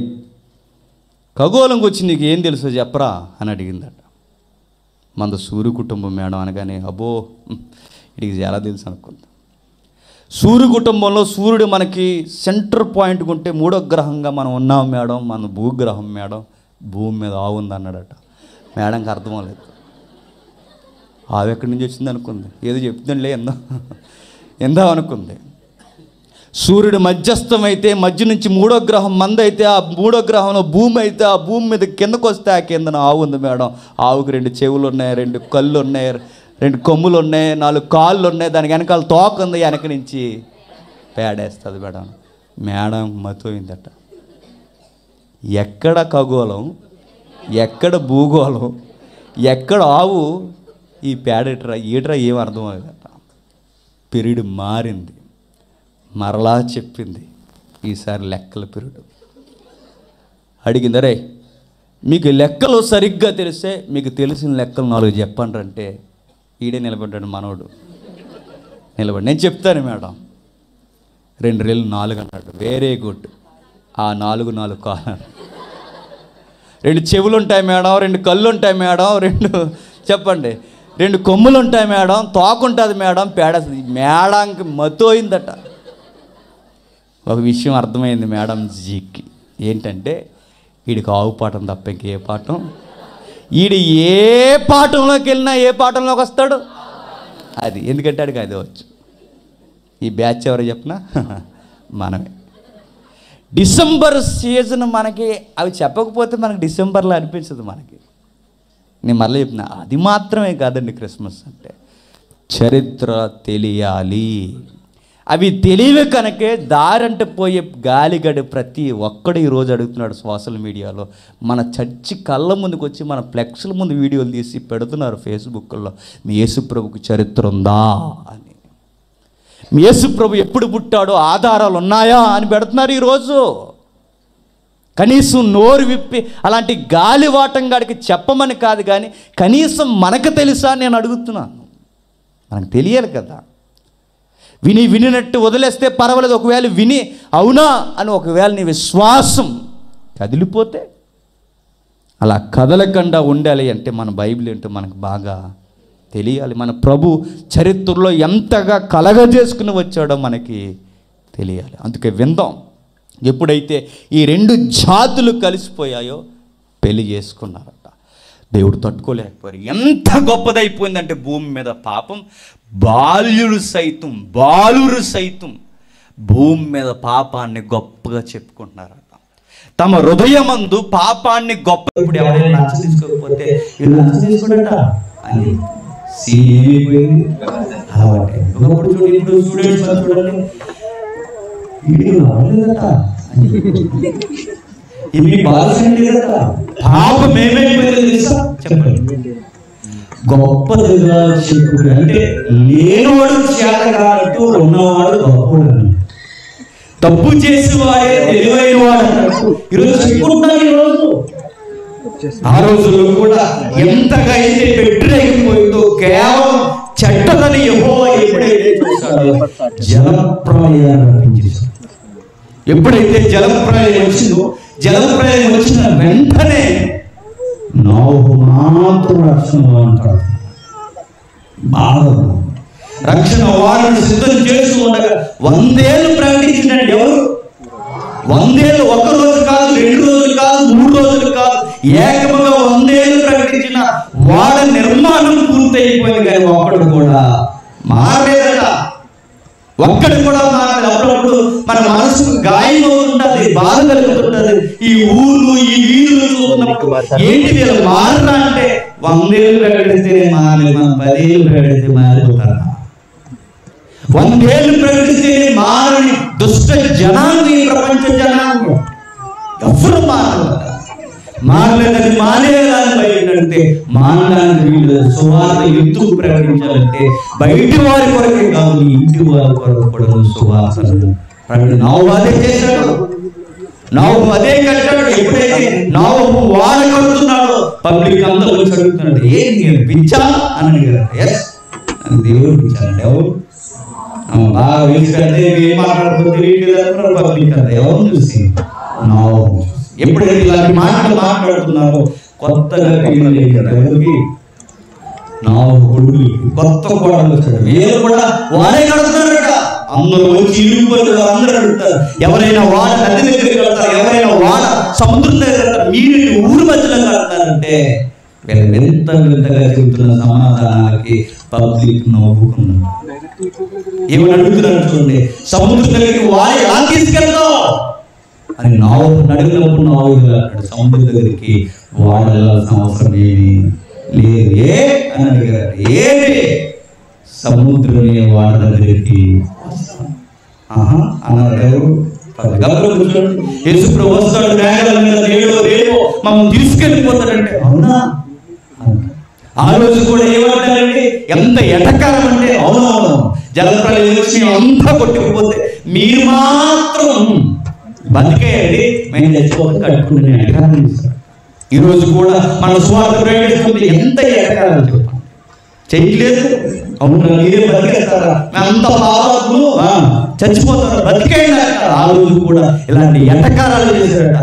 ఖగోళంకి వచ్చి నీకు ఏం తెలుసో చెప్పరా అని అడిగిందట. మన సూర్య కుటుంబం మేడం అనగానే, అబ్బో వీడికి చాలా తెలుసు అనుకుంది. సూర్య కుటుంబంలో సూర్యుడు మనకి సెంటర్ పాయింట్ ఉంటే 3వ గ్రహంగా మనం ఉన్నాం మేడం, మన భూగ్రహం మేడం, భూమి మీద ఆవు ఉంది అన్నాడట. మేడంకి అర్థం లేదు. ఆవు ఎక్కడి నుంచి వచ్చింది అనుకుంది, ఏదో చెప్తుందిలే ఎందా అనుకుంది. సూర్యుడు మధ్యస్థమైతే మధ్య నుంచి 3వ గ్రహం మంద అయితే, ఆ 3వ గ్రహంలో భూమి అయితే, ఆ భూమి మీద కిందకు వస్తే ఆ కిందన ఆవు ఉంది మేడం. ఆవుకి 2 చెవులు ఉన్నాయి, 2 కళ్ళు ఉన్నాయి, 2 కొమ్ములు ఉన్నాయి, 4 కాళ్ళు ఉన్నాయి, దానికి వెనకాల తోక ఉంది, వెనక నుంచి పేడేస్తుంది మేడం. మేడం మతోయిందట. ఎక్కడ ఖగోళం, ఎక్కడ భూగోళం, ఎక్కడ ఆవు, ఈ పేడేట్రా ఏట్రా ఏం అర్థం అవ్వదట. పీరియడ్ మారింది, మరలా చెప్పింది. ఈసారి లెక్కల పీరియడ్ అడిగింది, రే మీకు లెక్కలు సరిగ్గా తెలిస్తే మీకు తెలిసిన లెక్కలు 4 చెప్పండి అంటే, ఈడే నిలబడ్డాడు మనోడు. నిలబడి, నేను చెప్తాను మేడం. 2 రెళ్ళు 4 అన్నాడు. Very good. ఆ 4 కాళ్ళు, 2 చెవులు ఉంటాయి మేడం, 2 కళ్ళు ఉంటాయి మేడం, 2 చెప్పండి, 2 కొమ్ములు ఉంటాయి మేడం, తోక ఉంటుంది మేడం, పేడేస్తుంది. మేడంకి మతోయిందట. ఒక విషయం అర్థమైంది మేడం జీకి, ఏంటంటే వీడికి ఆవు పాఠం తప్ప ఇంకే పాఠం, వీడు ఏ పాఠంలోకి వెళ్ళినా ఏ పాఠంలోకి వస్తాడు అది. ఎందుకంటే అడిగి అది వచ్చు. ఈ బ్యాచ్ ఎవరో చెప్పినా మనమే. డిసెంబర్ సీజన్ మనకి అవి చెప్పకపోతే మనకి డిసెంబర్లో అనిపించదు మనకి. నేను మళ్ళీ చెప్పిన, అది మాత్రమే కాదండి క్రిస్మస్ అంటే, చరిత్ర తెలియాలి. అవి తెలియవి కనుకే దారంటే పోయే గాలిగడి ప్రతి ఒక్కడు ఈరోజు అడుగుతున్నాడు సోషల్ మీడియాలో. మన చర్చి కళ్ళ ముందుకు వచ్చి మన ఫ్లెక్స్ల ముందు వీడియోలు తీసి పెడుతున్నారు ఫేస్బుక్లో, మీ యేసుప్రభుకి చరిత్ర ఉందా అని, మీ యేసుప్రభు ఎప్పుడు పుట్టాడో ఆధారాలు ఉన్నాయా అని పెడుతున్నారు ఈరోజు. కనీసం నోరు విప్పి అలాంటి గాలివాటంగాడికి చెప్పమని కాదు, కానీ కనీసం మనకు తెలుసా నేను అడుగుతున్నాను. మనకు తెలియాలి కదా. వినినట్టు వదిలేస్తే పర్వాలేదు, ఒకవేళ విని అవునా అని ఒకవేళ నీ విశ్వాసం కదిలిపోతే, అలా కదలకుండా ఉండాలి అంటే మన బైబిల్ ఏంటో మనకు బాగా తెలియాలి. మన ప్రభు చరిత్రలో ఎంతగా కలగజేసుకుని వచ్చాడో మనకి తెలియాలి. అందుకే విందాం. ఎప్పుడైతే ఈ 2 జాతులు కలిసిపోయాయో పెళ్లి చేసుకున్నారట. దేవుడు తట్టుకోలేకపోయారు. ఎంత గొప్పదైపోయిందంటే భూమి మీద పాపం, బాలురు సైతం భూమి మీద పాపాన్ని గొప్పగా చెప్పుకుంటున్నారట. తమ హృదయమందు పాపాన్ని గొప్ప. ఇప్పుడు ఎవరైనా లంచ తీసుకోకపోతే వీళ్ళు లంచ తీసుకోడట అని సీపోయింది అలవాటే. ఒకప్పుడు ఇప్పుడు స్టూడెంట్స్ చూడండి, ఇది బాగా పాపం ఏమైపోయిందో తెలుసా చెప్పండి. గొప్పదిగా చెప్పుకుని అంటే లేనివాడు చేతగాడు, ఉన్నవాడు గొప్పవాడు. తప్పు చేసేవాడే తెలివైన వాడు అన్నట్టు ఈరోజు చెప్పుకుంటున్నారు. ఈరోజు ఆ రోజుల్లో కూడా ఎంతగా అయితే పెట్టిపోయిందో కేవలం చెడ్డదని యెహోవా ఎప్పుడైతే చూశాడో జలప్రళయాన్ని రప్పించేశాడు. ఎప్పుడైతే జలప్రళయం వచ్చిందో, జలప్రళయం వచ్చిన వెంటనే నోవహు మాత్రం రక్షణ అంటాడు. బాగా రక్షణ వారిని సిద్ధం చేస్తూ ఉండగా 100 ఏళ్ళు ప్రకటించినట్టు. ఎవరు 100 ఏళ్ళు? 1 రోజు కాదు, 2 రోజులు కాదు, 3 రోజులు కాదు, ఏకముగా 100 ఏళ్ళు ప్రకటించిన వాడ నిర్మాణం పూర్తయిపోయింది. కానీ ఒక్కడు కూడా మారలేదట. ఒక్కడు కూడా మారలేదు. అప్పుడప్పుడు మన మనసుకు గాయం అవుతుంటది, బాధ కలుగుతుంటది. ఈ ఊళ్ళు ఈ వీధులు చూస్తున్నప్పుడు ఏంటి వీళ్ళు మారరా అంటే 100 ఏళ్ళు ప్రకటిస్తే మారలేదు, మనం 10 ఏళ్ళు ప్రకటిస్తే మారిపోతారా? 100 ఏళ్ళు ప్రకటిస్తే మారని దుష్ట జనాంగం, ఈ ప్రపంచ జనాంగం ఎవరు మారలేదని మానేయాలని బయటంటే మానడానికి వీళ్ళు సువార్త ఎందుకు ప్రకటించాలంటే బయటి వారి కొరకే కాదు, ఇంటి వారి కొరకు కూడా సువార్తను నోవహు అదే చేశాడు. నోవహు అదే కట్టాడు. ఎప్పుడైతే నోవహు వాడ కడుతున్నాడో పబ్లిక్ అంతా వచ్చి అడుగుతున్నాడు, ఏంటి పిచ్చా అని అడిగారు. ఎస్, దేవుడు పిచ్చానండి. ఎవరు బాగా వీసుకంటే ఏం మాట్లాడుతుంది పబ్లిక్ అంతా ఎవరు చూసి నోవహు. ఎప్పుడైతే ఇలాంటి మాటలు మాట్లాడుతున్నారో కొత్తగా ఎవరికి నోవహు కొడుకులు కొత్త కోడలు వచ్చాడు. వీళ్ళు కూడా వాడే కడుతున్నారట. అందరూ వచ్చి ఇరుగు అందరూ అడుగుతారు, ఎవరైనా వాడ నది దగ్గర కడతారు, ఎవరైనా వాడ సముద్రం దగ్గర కడతారు, మీరు ఊరు మధ్యలో కడతారంటే వీళ్ళు వింతగా చెబుతున్న సమాధానాలకి పబ్లిక్ నవ్వుకున్నారు. ఏమని అడుగుతున్నారు చూడండి, సముద్రం దగ్గరికి వాడ ఎలా తీసుకెళ్తావు అని నోవహు అడిగినప్పుడు నోవహు అన్నాడు, సముద్రం దగ్గరికి వాడ వెళ్ళాల్సిన అవసరం ఏమి లేదే అని అడిగారు. ఏమి? సముద్రమే వాడ దగ్గరికి అన్నారు. ఎవరు? యేసు ప్రభు వస్తాడు మేఘాల మీద, దేవుడు మమ్మల్ని తీసుకెళ్ళిపోతాడంటే అవునా? ఆ రోజు కూడా ఏమంటారంటే ఎంత ఎటకారం అంటే అవునవును, జలప్రళయం వచ్చి అంతా కొట్టుకుపోతే మీరు మాత్రం బతికేయండి, మేము తెచ్చుకోవాలి కట్టుకుంటే ఎటకారం చేస్తారు. ఈరోజు కూడా మన సువార్త ప్రకటిస్తుంది. ఎంత ఎటకారం చెప్పండి, చేయలేదు. అవును, మీరే బతికేస్తారా? అంత పాపాత్ములు చచ్చిపోతారు, బతికేయండి. ఆ రోజు కూడా ఇలాంటి ఎటకారాలు చేశారట.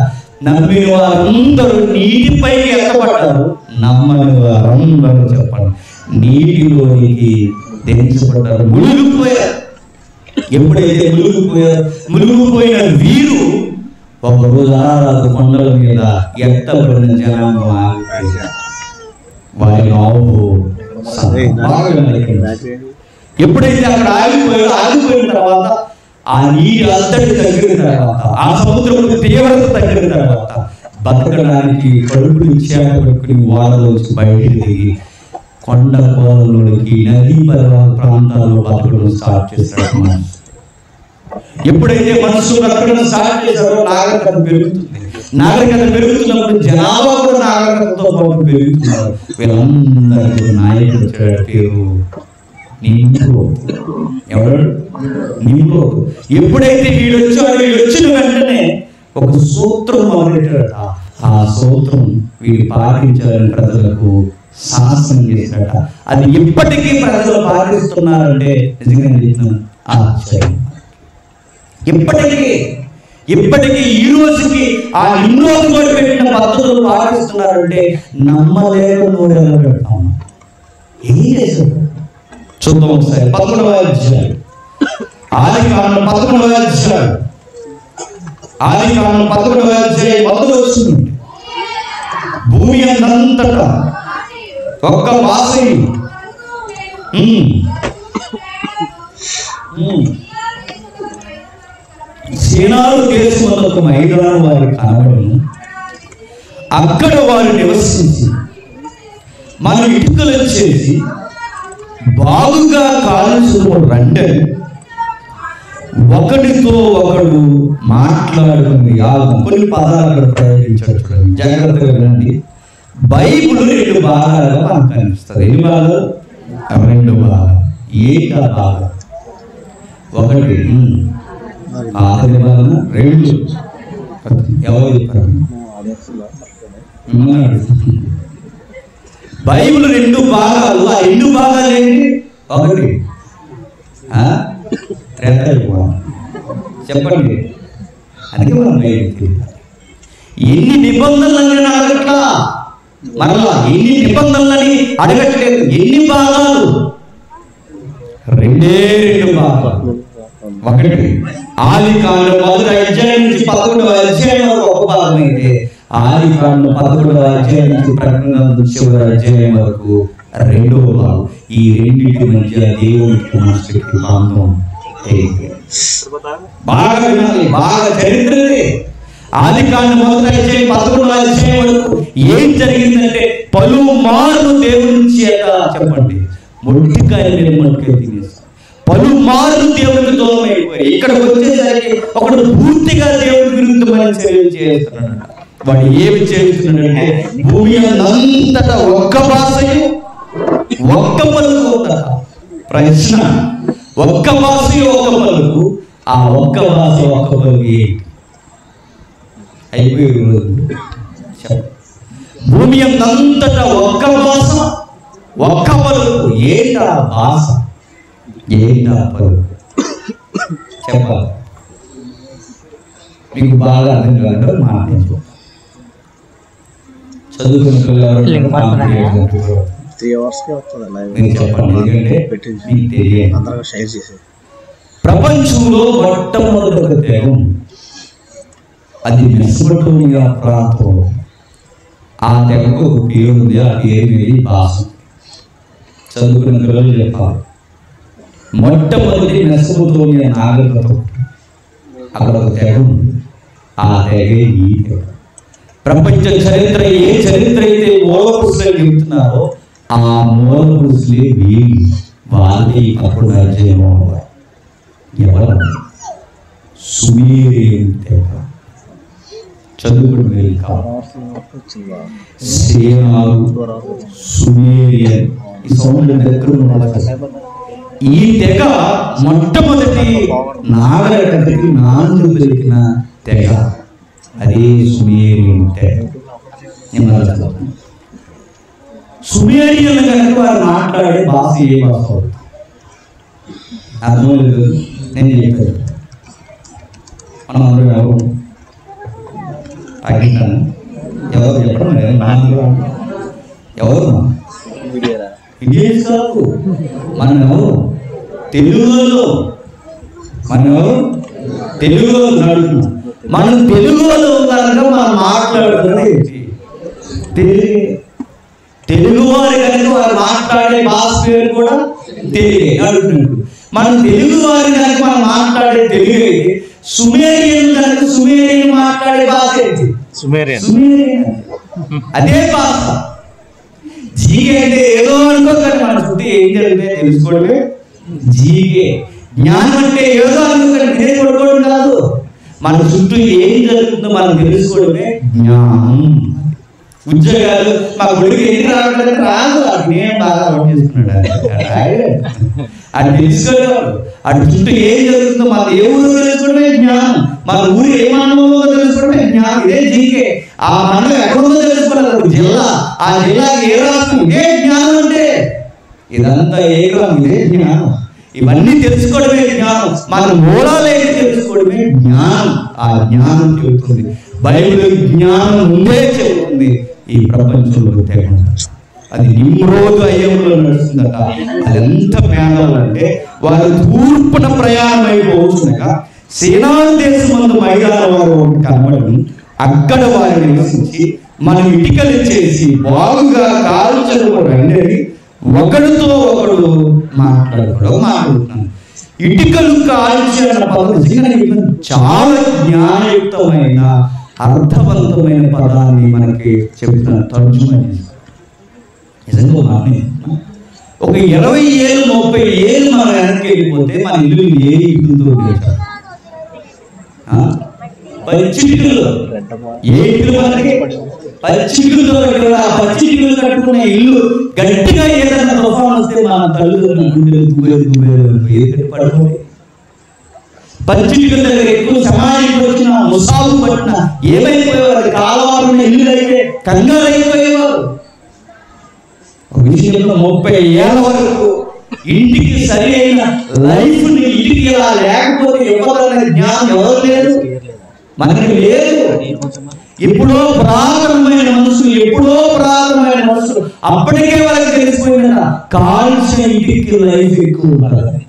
నమ్మిన వారందరూ నీటిపైకి ఎత్తపడ్డారు, నమ్మని వారందరూ చెప్పండి నీటిలోనికి దించబడ్డారు, మునిగిపోయారు. ఎప్పుడైతే మునిగిపోయిన వీరు ఒకరోజు ఆరాధ కొండల మీద ఎత్తబడిన జనాంగం ఆగిపోయారు. వారి నోవహు ఎప్పుడైతే అక్కడ ఆగిపోయిన తర్వాత ఆ నీరు అంతటి తగ్గిన తర్వాత, ఆ సముద్రం తీవ్రత తగ్గిన తర్వాత బతకడానికి కడుపులు చేపట్టుకుని వాడలోంచి బయటికి దిగి కొండ కోనలోకి నదీ పరివాహక ప్రాంతాల్లో బతకడం స్టార్ట్ చేస్తాడు మనసు. ఎప్పుడైతే మనసు బతకడం స్టార్ట్ చేశారో నాగరికత పెరుగుతుంది. నాగరికత పెరుగుతున్నప్పుడు జనాభా కూడా నాగరికతతో పాటు పెరుగుతున్నారు. వీళ్ళందరూ నాయకుడు వచ్చాడు, పేరు నిమ్రోదు. ఎవరు? నిమ్రోదు. ఎప్పుడైతే వీడు వచ్చిన వెంటనే ఒక సూత్రం మొదలెట్టాడట. ఆ సూత్రం వీడు పాటించాలని ప్రజలకు శాసనం చేశాడట. అది ఇప్పటికీ ప్రజలు పాటిస్తున్నారంటే నిజంగా చెప్తున్నాను, ఆశ్చర్యం. ఇప్పటికీ ఈ రోజుకి ఆ నిమ్రోదు కూడా పెట్టిన పద్ధతులు పాటిస్తున్నారంటే నమ్మలేక నోరెలా పెడతాం. ఏం చేశాడు చూద్దాం ఒకసారి. 11వ అధ్యాయం ఆదికాండం 11వ అధ్యాయం ఆదికాండం 11వ అధ్యాయం మొదలు వస్తుంది. అంతటా ఒక్క భాషయు సీనారు దేశంలో ఒక మైదానం వారు కనబడి అక్కడ వారు నివసించి మన ఇటుకలు చేసి బాగుగా కాల్చిన రండని ఒకటితో ఒకడు మాట్లాడుకుని కొన్ని పదాలు ప్రయోగించాడు. చూడండి, జాగ్రత్తగా వినండి. బైబిల్ 2 భాగాలుగా మనకు కనిపిస్తుంది. ఎన్ని భాగాలు? 2 భాగాలు. ఏంటా భాగం? ఒకటి ఆఖరి భాగం, 2 ఎవరు చెప్పారు? బైబిల్ 2 భాగాలు. ఆ 2 భాగాలు ఏంటి? ఒకటి చెప్పండి. అందుకే మనం ఎన్ని నిబంధనలని అడగట్లా, మరలా ఎన్ని నిబంధనలని అడగట్లేదు. ఎన్ని భాగాలు? 2 భాగాలు. ఒకటి ఆదికాండం 1వ అధ్యాయం నుంచి 11వ అధ్యాయం వరకు ఒక భాగం అయితే, ఆదికాండం 11వ అధ్యాయం నుంచి ప్రకటన గ్రంథం 10వ అధ్యాయం వరకు 2వ భాగం. ఈ రెండింటి మధ్య దేవునికి మనుషులకి బంధం బాగా వినాలి, బాగా చరిత్రది. ఆదికాండం 1వ అధ్యాయం 11వ అధ్యాయం వరకు ఏం జరిగిందంటే, పలుమార్లు దేవుని చేత చెప్పండి మొట్టికాయలు మొట్టికాయ తినేసి పలుమార్లు దేవునికి దూరం అయిపోయి ఇక్కడికి వచ్చేసరికి ఒకడు పూర్తిగా దేవుని విరుద్ధమైన చర్యలు చేస్తున్నాడు. వాడు ఏమి చేస్తున్నాడంటే, భూమి అంతటా ఒక్క భాషయు ఒక్క పలుకు ఉందట. ప్రశ్న, ఒక్క భాషయు ఒక్క పలుకు. ఆ ఒక్క భాష ఒక్క పలుకు ఏంటి? అయిపోయి భూమి అంతటా ఒక్క భాష ఒక్క పలుకు. ఏంటా భాష? ఏంటా పలుకు? చెప్పాలి. మీకు బాగా అర్థం కావాలంటే మాట్లాడుతూ చదువుకున్న ప్రపంచంలో మొట్టమొదటి తెగం అది మెసొపొటేమియా ప్రాంతం. ఆ తెగకు ఒక పేరు ఉంది. ఆ పేరు భాష. చదువుకున్న పిల్లలు చెప్పాలి. మొట్టమొదటి మెసొపొటేమియా నాగరికత అక్కడ ఒక తెగ ఉంది. ఆ తెగే ఈ తెగ. ప్రపంచ చరిత్ర ఏ చరిత్ర అయితే మూల పురుషులు చెబుతున్నారో ఆ మూల పురుషులే వీళ్ళు. వాళ్ళే అప్పుడు రాజ్యం ఎవరు? సుమేరియన్ తెగ. చదువుకుని మీరు సుమేరియన్ ఈ సౌండ్ దగ్గర ఈ తెగ మొట్టమొదటి నాగరికతకి నాంది దొరికిన తెగ. అదే సుమేరియన్ తెగ. సుమేరియన్లు కనుక వారు మాట్లాడే భాష ఏ భాష? అర్థం లేదు. నేను చెప్పాను, మనం అందరూ ఎవరు పాకిస్తాన్ ఎవరు చెప్పడం ఎవరు? ఇండియన్స్ కాదు. మనం ఎవరు? తెలుగులో. మనం ఎవరు? తెలుగులో నడుతున్నాం. మనం తెలుగులో కనుక మనం మాట్లాడుతున్నది తెలుగువారి కనుక వారు మాట్లాడే భాష పేరు కూడా తెలుగే అడుగుతున్నాడు. మనం తెలుగు వారి కనుక మనం మాట్లాడే తెలుగు అయితే, సుమేరియన్ కనుక సుమేరియన్ మాట్లాడే భాష ఏంటి? సుమేరియన్. అదే భాష. జీగే అంటే ఏదో అనుకోకండి, మన చుట్టూ ఏం జరిగితే తెలుసుకోవడమే జీగే. జ్ఞానం అంటే ఏదో అనుకోకండి, నేను కొడుకోవడం కాదు. మన చుట్టూ ఏం జరుగుతుందో మనం తెలుసుకోవడమే జ్ఞానం. ఉద్యోగాలు మా గుడికి ఏం రావట్లేదు, రాదు. అది నేను బాగా అలవాటు చేసుకున్నాడు. అది తెలుసుకోవాలి. అటు చుట్టూ ఏం జరుగుతుందో, మన ఏ ఊరు తెలుసుకోవడమే జ్ఞానం. మన ఊరు ఏ మండలంలో తెలుసుకోవడమే జ్ఞానం. ఇదే జీకే. ఆ మండలం ఎక్కడుందో తెలుసుకోవాలి. జిల్లా, ఆ జిల్లాకి ఏ రాష్ట్రం, ఇదే జ్ఞానం. అంటే ఇదంతా ఏ గ్రామం, ఇదే జ్ఞానం. ఇవన్నీ తెలుసుకోవడమే జ్ఞానం. మన మూలాలు ఏంటి తెలుసుకోవడమే జ్ఞానం. ఆ జ్ఞానం చెబుతుంది. బైబిల్ జ్ఞానం ముందే చెబుతుంది. ఈ ప్రపంచంలో తెగ అది నిమ్రోదు అయ్యంలో నడుస్తుందట. అది ఎంత పేదలంటే వారు తూర్పున ప్రయాణం అయిపోతుండగా సీనారు దేశం మైదానం వారు కనబడి అక్కడ వారు నివసించి మనం ఇటుకలు చేసి బాగుగా కాల్చడం రండి ఒకరితో ఒకడు మాట్లాడుతున్నాను. ఇటుకలు కాల్చి అన్న పద్ధతి చాలా జ్ఞానయుక్తమైన అర్థవంతమైన పదాన్ని మనకి చెప్తున్న తర్జుమా నిజంగా ఒక 20 ఏళ్ళు 30 ఏళ్ళు మనం వెనక్కి వెళ్ళిపోతే మన ఇల్లు ఏ ఇల్లుతో పచ్చిటికలు ఏ ఇల్లు మనకి పచ్చిటికలతో పచ్చిటికలు కట్టుకునే ఇల్లు గట్టిగా ఏదైనా తుఫాన్ వస్తే మన తల్లిదండ్రులు పడుతుంది. పచ్చిటికల దగ్గర ఎక్కువ సమాజం వచ్చిన ముసాబు పట్టిన ఏమైపోయేవారు, కాలవారున్న ఇల్లు అయితే కంగారు అయిపోయేవారు. విషయంలో 30 ఏళ్ళ వరకు ఇంటికి సరి అయిన లైఫ్ ని ఇంటికి ఇలా లేకపోతే ఎవరైనా జ్ఞానం ఎవరు లేదు, మనకి లేదు. ఎప్పుడో పురాతనమైన మనసు అప్పటికే వాళ్ళకి తెలిసిపోయిందట కాల్చిన ఇంటికి లైఫ్ ఎక్కువ ఉండాలి.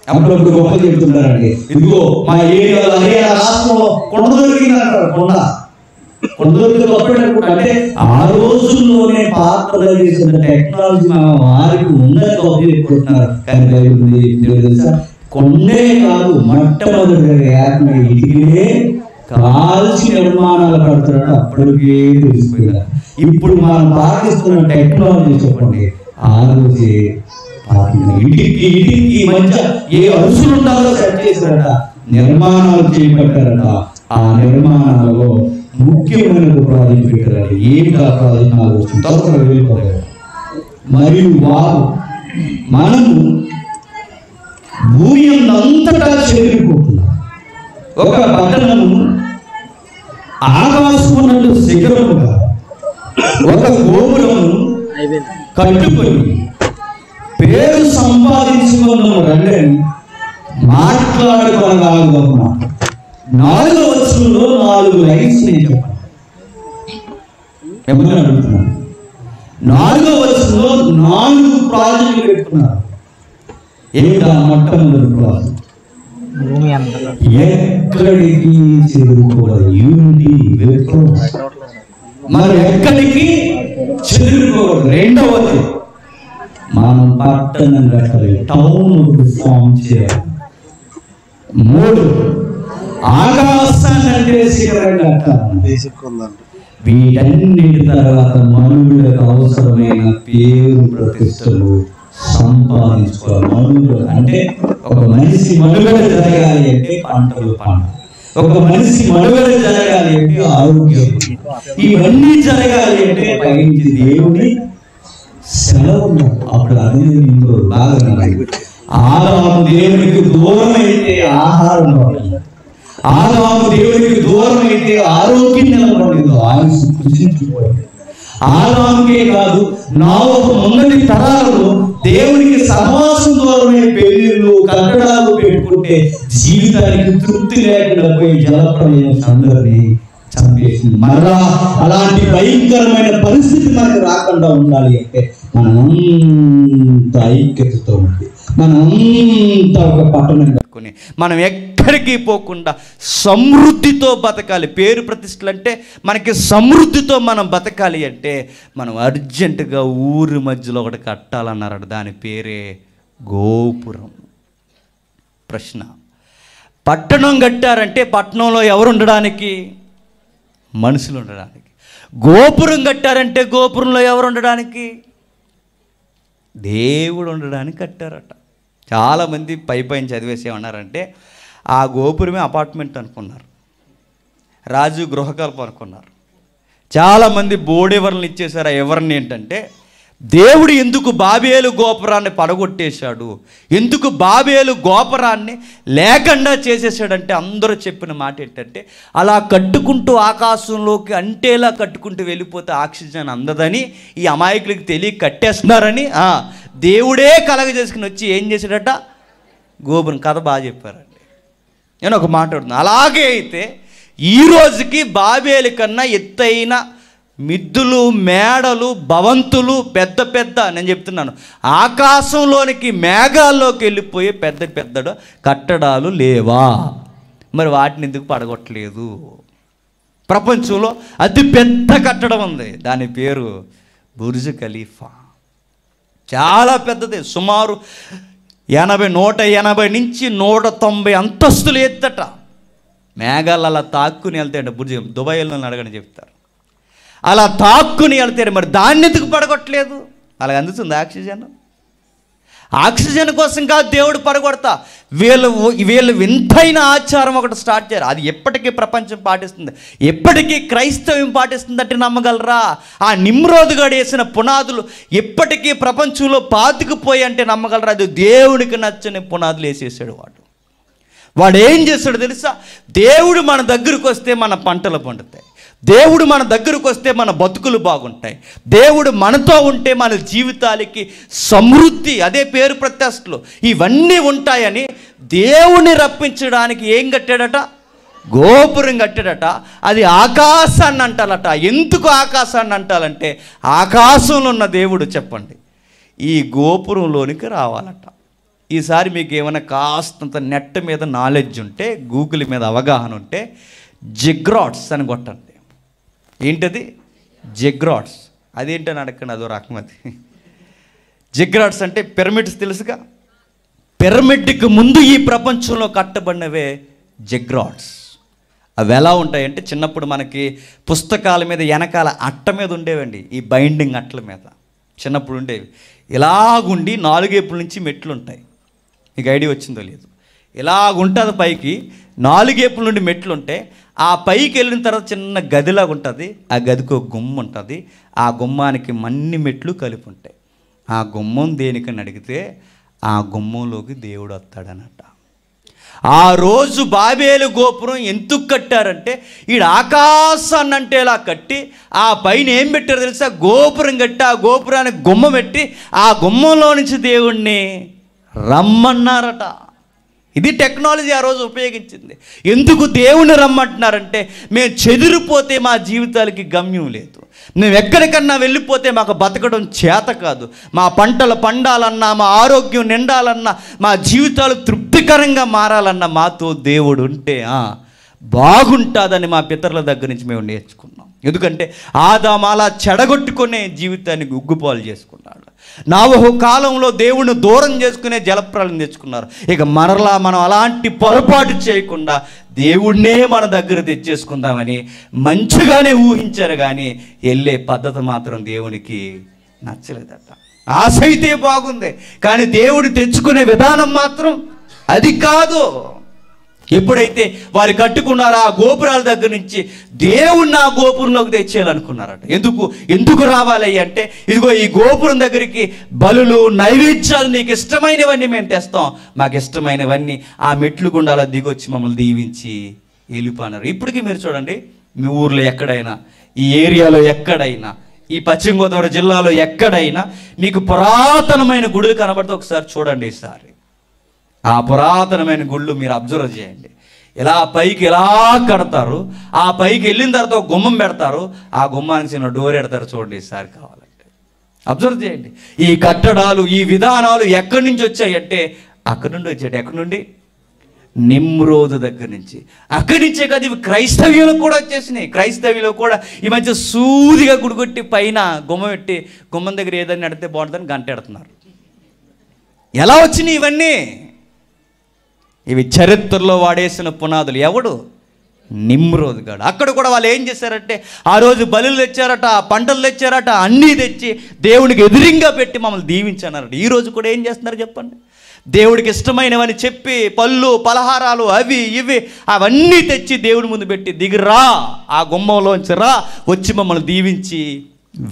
అప్పుడప్పుడు గొప్ప చెప్తున్నారండి, ఇదిగో మా ఏరియాలో హర్యానా రాష్ట్రంలో కొండ దొరికిందంటారు. కొండ దొరికినప్పుడు అంటే ఆ రోజుల్లోనే పాత్ర చేసిన టెక్నాలజీ వారికి ఉందని ఉపయోగపడుతున్నారు. కానీ తెలుసా, కొండే కాదు మొట్టమొదటిగా ఇదిగే కాల్చి నిర్మాణాలు కడుతున్నాడు. అప్పటికే తెలిసిపోయింది. ఇప్పుడు మనం పాటిస్తున్న టెక్నాలజీ చెప్పండి, ఆ రోజే ఇంటికి మధ్య ఏ అరుసులు ఉండాలో సెట్ చేశారట, నిర్మాణాలు చేపట్టారట. ఆ నిర్మాణాలలో ముఖ్యమైన ప్రాజెక్ట్ పెట్టారట. ఏంటి ఆ ప్రాజెక్ట్ ఆలోచించారు. మరియు వారు మనము భూమి అంతటా చేరుకుంటున్నాం. ఒక పట్టణము ఆకాశమునందు శిఖరముగా ఒక గోపురము కట్టుకొని పేరు సంపాదించుకున్నాము రండి మాట్లాడుకోగలుగుతున్నాం. 4వ వచనంలో 4 లైన్స్ నేను చెప్పాను. ఏమన్నా అడుగుతున్నాను. 4వ వచనంలో 4 ప్రాజెక్టులు పెట్టుకున్నారు. ఏంటా మొట్టమొదటి ప్రాజెక్ట్? ఎక్కడికి చెరుకోవాలి యూనిటీ విప్లవం. మనం ఎక్కడికి చెరుకోవాలి. రెండవది మనం పట్టణం కట్టాలి, టౌన్ ఫామ్ చేయాలి. 3 ఆకాశాన్ని అంటే శిఖరంగా కట్టాలి. వీటన్నిటి తర్వాత మనుగడకు అవసరమైన పేరు ప్రతిష్టలు సంపాదించుకోవాలి. మనుగడ అంటే ఒక మనిషి మనుగడ జరగాలి అంటే పంటలు పండాలి, ఒక మనిషి మనుగడ జరగాలి అంటే ఆరోగ్యం, ఇవన్నీ జరగాలి అంటే పైకి దేవుని సెలవు. అప్పుడు అది బాగా ఆదాము దేవునికి దూరం అయితే ఆహారం పడింది, ఆదాము దేవునికి దూరం అయితే ఆరోగ్యం నిలబడింది, ఆయుష్ కృషించిపోయింది. ఆదాముకే కాదు నాలుగు ముందటి తరాలలో దేవునికి సహవాసం దూరమే పెళ్లిళ్ళు కట్టడాలు పెట్టుకుంటే జీవితానికి తృప్తి లేకుండా పోయి జలప్రలయం అందరినీ చంపేసింది. మరలా అలాంటి భయంకరమైన పరిస్థితి మనకు రాకుండా ఉండాలి అంటే మనంతా ఐక్యతతో ఉంది, మనంతా ఒక పట్టణం కట్టుకుని మనం ఎక్కడికి పోకుండా సమృద్ధితో బతకాలి. పేరు ప్రతిష్టలు అంటే మనకి సమృద్ధితో మనం బతకాలి అంటే మనం అర్జెంటుగా ఊరి మధ్యలో ఒకటి కట్టాలన్నారట. దాని పేరే గోపురం. ప్రశ్న, పట్టణం కట్టారంటే పట్టణంలో ఎవరు ఉండడానికి? మనుషులు ఉండడానికి. గోపురం కట్టారంటే గోపురంలో ఎవరు ఉండడానికి? దేవుడు ఉండడానికి కట్టారట. చాలామంది పైన చదివేసి ఏమన్నారంటే ఆ గోపురమే అపార్ట్మెంట్ అనుకున్నారు, రాజు గృహకల్ప అనుకున్నారు. చాలామంది బోర్డెవర్లను ఇచ్చేశారు. ఆ ఎవరిని ఏంటంటే దేవుడు ఎందుకు బాబేలు గోపురాన్ని పడగొట్టేశాడు, ఎందుకు బాబేలు గోపురాన్ని లేకుండా చేసేసాడంటే అందరూ చెప్పిన మాట ఏంటంటే అలా కట్టుకుంటూ ఆకాశంలోకి అంటేలా కట్టుకుంటూ వెళ్ళిపోతే ఆక్సిజన్ అందదని ఈ అమాయకులకి తెలియ కట్టేస్తున్నారని దేవుడే కలగజేసుకుని వచ్చి ఏం చేశాడట? గోపురం. కథ బాగా చెప్పారండి. నేను ఒక మాట అడుగుతున్నాను. అలాగే అయితే ఈ రోజుకి బాబేలు కన్నా ఎత్తైన మిద్దులు మేడలు భవంతులు పెద్ద పెద్ద నేను చెప్తున్నాను ఆకాశంలోనికి మేఘాల్లోకి వెళ్ళిపోయే పెద్ద పెద్ద కట్టడాలు లేవా? మరి వాటిని ఎందుకు పడగొట్టలేదు? ప్రపంచంలో అతి పెద్ద కట్టడం ఉంది, దాని పేరు బుర్జ్ ఖలీఫా. చాలా పెద్దది, సుమారు 180 నుంచి 190 అంతస్తులు ఎత్తట. మేఘాలు అలా తాక్కుని వెళ్తాయంట. బుర్జ్ దుబాయ్లో అడగని చెప్తారు. అలా తాక్కుని వెళ్తారు. మరి దాన్ని ఎందుకు పడగొట్టలేదు? అలాగ అందుతుంది ఆక్సిజన్ కోసం కాదు దేవుడు పడగొడతా. వీళ్ళు వింతైన ఆచారం ఒకటి స్టార్ట్ చేయాలి. అది ఎప్పటికీ ప్రపంచం పాటిస్తుంది, ఎప్పటికీ క్రైస్తవ్యం పాటిస్తుంది అంటే నమ్మగలరా? ఆ నిమ్రోదుగాడు వేసిన పునాదులు ఎప్పటికీ ప్రపంచంలో పాతుకుపోయి అంటే నమ్మగలరా? అది దేవుడికి నచ్చని పునాదులు వేసేసాడు వాడు ఏం చేస్తాడు తెలుసా? దేవుడు మన దగ్గరకు వస్తే మన పంటలు పండుతాయి, దేవుడు మన దగ్గరకు వస్తే మన బతుకులు బాగుంటాయి, దేవుడు మనతో ఉంటే మన జీవితాలకి సమృద్ధి, అదే పేరు ప్రత్యక్షలు ఇవన్నీ ఉంటాయని దేవుని రప్పించడానికి ఏం కట్టాడట? గోపురం కట్టాడట. అది ఆకాశాన్ని అంటాలట. ఎందుకు ఆకాశాన్ని అంటాలంటే ఆకాశంలో ఉన్న దేవుడు చెప్పండి ఈ గోపురంలోనికి రావాలట. ఈసారి మీకు ఏమైనా కాస్తంత నెట్ మీద నాలెడ్జ్ ఉంటే, గూగుల్ మీద అవగాహన ఉంటే జిగ్రాట్స్ అని కొట్టండి. ఏంటది? జిగ్రాట్స్. అదేంటని అడగండి, అదో రకం. అది జిగ్రాట్స్ అంటే పిరమిడ్స్ తెలుసుగా. పిరమిడ్కి ముందు ఈ ప్రపంచంలో కట్టబడినవే జిగ్రాట్స్. అవి ఎలా ఉంటాయంటే చిన్నప్పుడు మనకి పుస్తకాల మీద వెనకాల అట్ట మీద ఉండేవండి, ఈ బైండింగ్ అట్టల మీద చిన్నప్పుడు ఉండేవి. ఇలాగుండి 4 ఏపుల నుంచి మెట్లు ఉంటాయి. మీకు ఐడియా వచ్చిందో లేదు? ఇలాగుంటుంది పైకి, 4 ఏపుల నుండి మెట్లు ఉంటాయి. ఆ పైకి వెళ్ళిన తర్వాత చిన్న గదిలాగా ఉంటుంది. ఆ గదికి ఒక గుమ్మ ఉంటుంది. ఆ గుమ్మానికి మన్ని మెట్లు కలిపి ఉంటాయి. ఆ గుమ్మం దేనికని అడిగితే ఆ గుమ్మంలోకి దేవుడు వస్తాడనట. ఆ రోజు బాబేలు గోపురం ఎందుకు కట్టారంటే ఈడు ఆకాశాన్ని అంటే ఇలా కట్టి ఆ పైన ఏం పెట్టారు తెలుసా? గోపురం కట్టి ఆ గోపురానికి గుమ్మ పెట్టి ఆ గుమ్మంలో నుంచి దేవుణ్ణి రమ్మన్నారట. ఇది టెక్నాలజీ ఆ రోజు ఉపయోగించింది. ఎందుకు దేవుని రమ్మంటున్నారంటే మేము చెదిరిపోతే మా జీవితాలకి గమ్యం లేదు, మేము ఎక్కడికన్నా వెళ్ళిపోతే మాకు బతకడం చేత కాదు, మా పంటలు పండాలన్నా, మా ఆరోగ్యం నిండాలన్నా, మా జీవితాలు తృప్తికరంగా మారాలన్నా మాతో దేవుడు ఉంటే బాగుంటుందని మా పితరుల దగ్గర నుంచి మేము నేర్చుకున్నాం. ఎందుకంటే ఆదాము అలా చెడగొట్టుకునే జీవితాన్ని గుగ్గుపాలు చేసుకున్నాడు. నోవహు కాలంలో దేవుణ్ణి దూరం చేసుకునే జలప్రళయం తెచ్చుకున్నారు. ఇక మరలా మనం అలాంటి పొరపాటు చేయకుండా దేవుణ్ణే మన దగ్గర తెచ్చేసుకుందామని మంచిగానే ఊహించారు, కానీ వెళ్ళే పద్ధతి మాత్రం దేవునికి నచ్చలేదట. ఆశ అయితే బాగుంది, కానీ దేవుడు తెచ్చుకునే విధానం మాత్రం అది కాదు. ఎప్పుడైతే వారు కట్టుకున్నారో ఆ గోపురాల దగ్గర నుంచి దేవుణ్ణి ఆ గోపురంలోకి తెచ్చేయాలనుకున్నారట. ఎందుకు రావాలి అంటే ఇదిగో ఈ గోపురం దగ్గరికి బలులు, నైవేద్యాలు, నీకు ఇష్టమైనవన్నీ మేము తెస్తాం, మాకు ఇష్టమైనవన్నీ ఆ మెట్లు గుండాల దిగొచ్చి మమ్మల్ని దీవించి వెళ్ళిపోయినారు. ఇప్పటికీ మీరు చూడండి, మీ ఊర్లో ఎక్కడైనా, ఈ ఏరియాలో ఎక్కడైనా, ఈ పశ్చిమ గోదావరి జిల్లాలో ఎక్కడైనా మీకు పురాతనమైన గుడులు కనబడితే ఒకసారి చూడండి. ఈసారి ఆ పురాతనమైన గుళ్ళు మీరు అబ్జర్వ్ చేయండి. ఇలా పైకి ఎలా కడతారు, ఆ పైకి వెళ్ళిన తర్వాత ఒక గుమ్మం పెడతారు, ఆ గుమ్మానికి చిన్న డోర్ పెడతారు. చూడండి ఈసారి కావాలంటే అబ్జర్వ్ చేయండి. ఈ కట్టడాలు, ఈ విధానాలు ఎక్కడి నుంచి వచ్చాయంటే అక్కడి నుండి వచ్చాయి. ఎక్కడి నుండి? నిమ్రోదు దగ్గర నుంచి. అక్కడి నుంచే కదా ఇవి క్రైస్తవ్యంలో కూడా వచ్చేసినాయి. క్రైస్తవ్యంలో కూడా ఈ మధ్య సూదిగా గుడిగొట్టి పైన గుమ్మ పెట్టి గుమ్మం దగ్గర ఏదైనా నడితే బాగుంటుందని గంట ఎడుతున్నారు. ఎలా వచ్చినాయి ఇవన్నీ? ఇవి చరిత్రలో వాడేసిన పునాదులు. ఎవడు? నిమ్రోదు గాడు. అక్కడ కూడా వాళ్ళు ఏం చేశారంటే ఆ రోజు బలులు తెచ్చారట, పంటలు తెచ్చారట, అన్నీ తెచ్చి దేవుడికి ఎదురింగా పెట్టి మమ్మల్ని దీవించన్నారట. ఈరోజు కూడా ఏం చేస్తున్నారు చెప్పండి? దేవుడికి ఇష్టమైనవని చెప్పి పళ్ళు, పలహారాలు, అవి ఇవి అవన్నీ తెచ్చి దేవుడి ముందు పెట్టి దిగిరా, ఆ గుమ్మంలోంచి రా, వచ్చి మమ్మల్ని దీవించి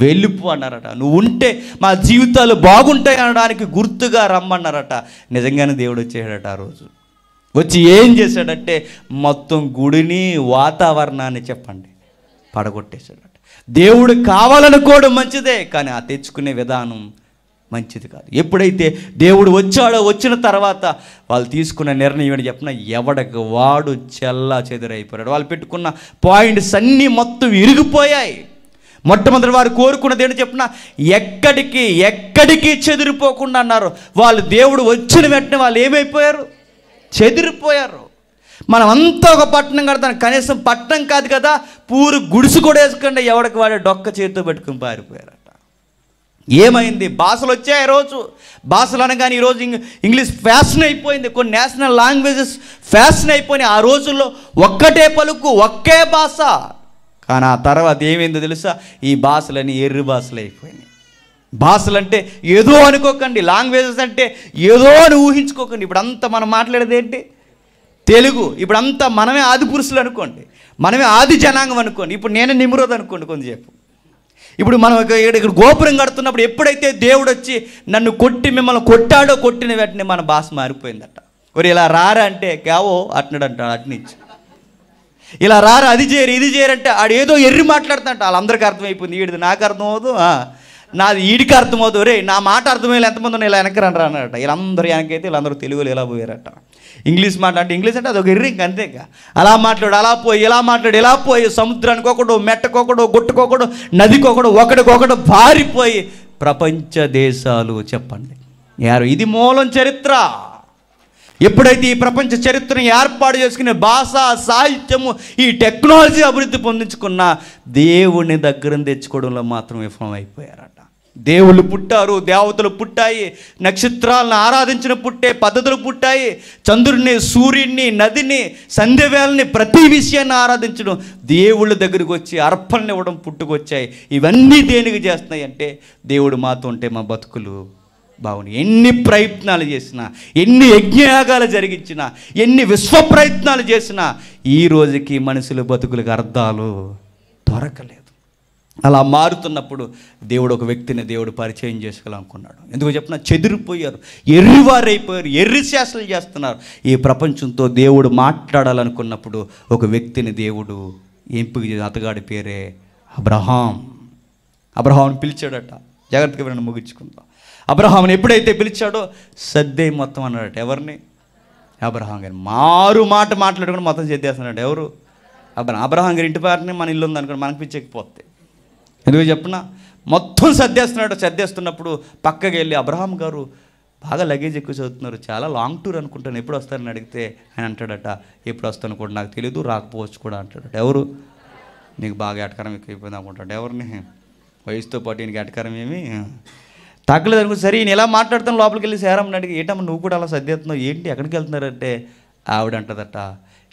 వెళ్ళిపో అన్నారట. నువ్వు ఉంటే మా జీవితాలు బాగుంటాయి అనడానికి గుర్తుగా రమ్మన్నారట. నిజంగానే దేవుడు వచ్చేసాడట. ఆ రోజు వచ్చి ఏం చేశాడంటే మొత్తం గుడిని, వాతావరణాన్ని చెప్పండి పడగొట్టేశాడట. దేవుడు కావాలనుకోవడం మంచిదే, కానీ ఆ తెచ్చుకునే విధానం మంచిది కాదు. ఎప్పుడైతే దేవుడు వచ్చాడో, వచ్చిన తర్వాత వాళ్ళు తీసుకున్న నిర్ణయం ఏంటి చెప్పిన, ఎవడికి వాడు చెల్లా చెదురైపోయాడు. వాళ్ళు పెట్టుకున్న పాయింట్స్ అన్నీ మొత్తం విరిగిపోయాయి. మొట్టమొదటి వారు కోరుకున్నది ఏంటి చెప్పిన, ఎక్కడికి చెదిరిపోకుండా అన్నారు. వాళ్ళు దేవుడు వచ్చిన వెంటనే వాళ్ళు ఏమైపోయారు? చెదిరిపోయారు. మనం అంతా ఒక పట్టణం కడతాం, కనీసం పట్టణం కాదు కదా, పూరు గుడిసు కూడా వేసుకుంటే ఎవడికి వాడే డొక్క చేతితో పెట్టుకుని పారిపోయారట. ఏమైంది? భాషలు వచ్చాయి రోజు. భాషలు అనగానే ఈరోజు ఇంగ్లీష్ ఫ్యాషన్ అయిపోయింది, కొన్ని నేషనల్ లాంగ్వేజెస్ ఫ్యాషన్ అయిపోయినాయి. ఆ రోజుల్లో ఒక్కటే పలుకు, ఒకే భాష. కానీ ఆ తర్వాత ఏమైందో తెలుసా? ఈ భాషలని ఎర్రి భాషలు అయిపోయినాయి. భాషలు అంటే ఏదో అనుకోకండి, లాంగ్వేజెస్ అంటే ఏదో అని ఊహించుకోకండి. ఇప్పుడు అంతా మనం మాట్లాడేది ఏంటి? తెలుగు. ఇప్పుడు అంతా మనమే ఆది పురుషులు అనుకోండి, మనమే ఆది జనాంగం అనుకోండి. ఇప్పుడు నేనే నిమ్రోద్ అనుకోండి కొంతసేపు. ఇప్పుడు మనం ఇక్కడ గోపురం కడుతున్నప్పుడు ఎప్పుడైతే దేవుడు వచ్చి నన్ను కొట్టి మిమ్మల్ని కొట్టాడో, కొట్టిన వెంటనే మన భాష మారిపోయిందట. మరి ఇలా రారా అంటే కేవో అట్నాడు అంటాడు, అట్నుంచి ఇలా రారా, అది చేయరు ఇది చేయరంటే ఆడు ఏదో ఎర్రి మాట్లాడుతుంట. వాళ్ళందరికీ అర్థమైపోయింది, వీడిది నాకు అర్థమవుదు, నాది వీడికి అర్థమవుతుంది. రే నా మాట అర్థమయ్యేలా ఎంతమంది ఉన్నాయి, ఇలా వెనక్కి రా అన్నట. వీళ్ళందరూ వెనకైతే వీళ్ళందరూ తెలుగులో ఎలా పోయారట. ఇంగ్లీష్ మాట్లాడితే ఇంగ్లీష్ అంటే అదొక ఎర్రి, ఇంక అంతేక. అలా మాట్లాడు, అలా పోయి, ఇలా మాట్లాడు, ఇలా పోయి, సముద్రానికి ఒకడు, మెట్టకొకడు, గుట్టుకొకడు, నదికొకడు, ఒకడికొకడు పారిపోయి ప్రపంచ దేశాలు. చెప్పండి యారు, ఇది మూలం చరిత్ర. ఎప్పుడైతే ఈ ప్రపంచ చరిత్రను ఏర్పాటు చేసుకునే భాష, సాహిత్యము, ఈ టెక్నాలజీ అభివృద్ధి పొందించుకున్న దేవుని దగ్గర తెచ్చుకోవడంలో మాత్రం విఫలమైపోయారట. దేవుళ్ళు పుట్టారు, దేవతలు పుట్టాయి, నక్షత్రాలను ఆరాధించిన పుట్టే పద్ధతులు పుట్టాయి, చంద్రుడిని, సూర్యుడిని, నదిని, సంధ్యవేళని, ప్రతి విషయాన్ని ఆరాధించడం, దేవుళ్ళ దగ్గరికి వచ్చి అర్పణలు ఇవ్వడం పుట్టుకొచ్చాయి. ఇవన్నీ దేనికి చేస్తున్నాయి అంటే దేవుడు మాతో ఉంటే మా బతుకులు బాగున్నాయి. ఎన్ని ప్రయత్నాలు చేసినా, ఎన్ని యజ్ఞయాగాలు జరిగించినా, ఎన్ని విశ్వ ప్రయత్నాలు చేసినా ఈ రోజుకి మనుషుల బతుకులకు అర్థాలు దొరకలేదు. అలా మారుతున్నప్పుడు దేవుడు ఒక వ్యక్తిని దేవుడు పరిచయం చేసుకోవాలనుకున్నాడు. ఎందుకు చెప్పినా చెదిరిపోయారు, ఎర్రివారైపోయారు, ఎర్రి శాసనలు చేస్తున్నారు. ఈ ప్రపంచంతో దేవుడు మాట్లాడాలనుకున్నప్పుడు ఒక వ్యక్తిని దేవుడు ఎంపిక చేసి, అతగాడి పేరే అబ్రహాం. అబ్రహాంని పిలిచాడట. జాగ్రత్తగా వినండి, ముగించుకుందాం. అబ్రహాంని ఎప్పుడైతే పిలిచాడో సద్దే మొత్తం అన్నాడట. ఎవరిని? అబ్రహాం గారిని. మారు మాట మాట్లాడుకుని మొత్తం చేద్దేస్తున్నాడు. ఎవరు? అబ్రహాం గారి ఇంటి పేరుని మన ఇల్లు ఉందనుకోండి, మనకు పిచ్చెక్కిపోతే. ఎందుకు చెప్పిన మొత్తం సర్దేస్తున్నాడు. సర్దేస్తున్నప్పుడు పక్కకి వెళ్ళి, అబ్రహాం గారు బాగా లగేజ్ ఎక్కువ చదువుతున్నారు, చాలా లాంగ్ టూర్ అనుకుంటాను, ఎప్పుడు వస్తారని అడిగితే ఆయన అంటాడట, ఎప్పుడు వస్తాను కూడా నాకు తెలియదు, రాకపోవచ్చు కూడా అంటాడట. ఎవరు? నీకు బాగా ఎటకారం ఎక్కువైపోయింది అనుకుంటాడు. ఎవరిని? వయసుతో పాటు ఈయనకి ఎటకారం ఏమి తగ్గలేదు అనుకో. సరే ఈయన ఎలా మాట్లాడుతాను, లోపలికి వెళ్ళి శారమ్మని అడిగి, ఏంటమ్మా నువ్వు కూడా అలా సర్దేస్తున్నావు, ఏంటి ఎక్కడికి వెళ్తున్నారంటే ఆవిడ అంటదట,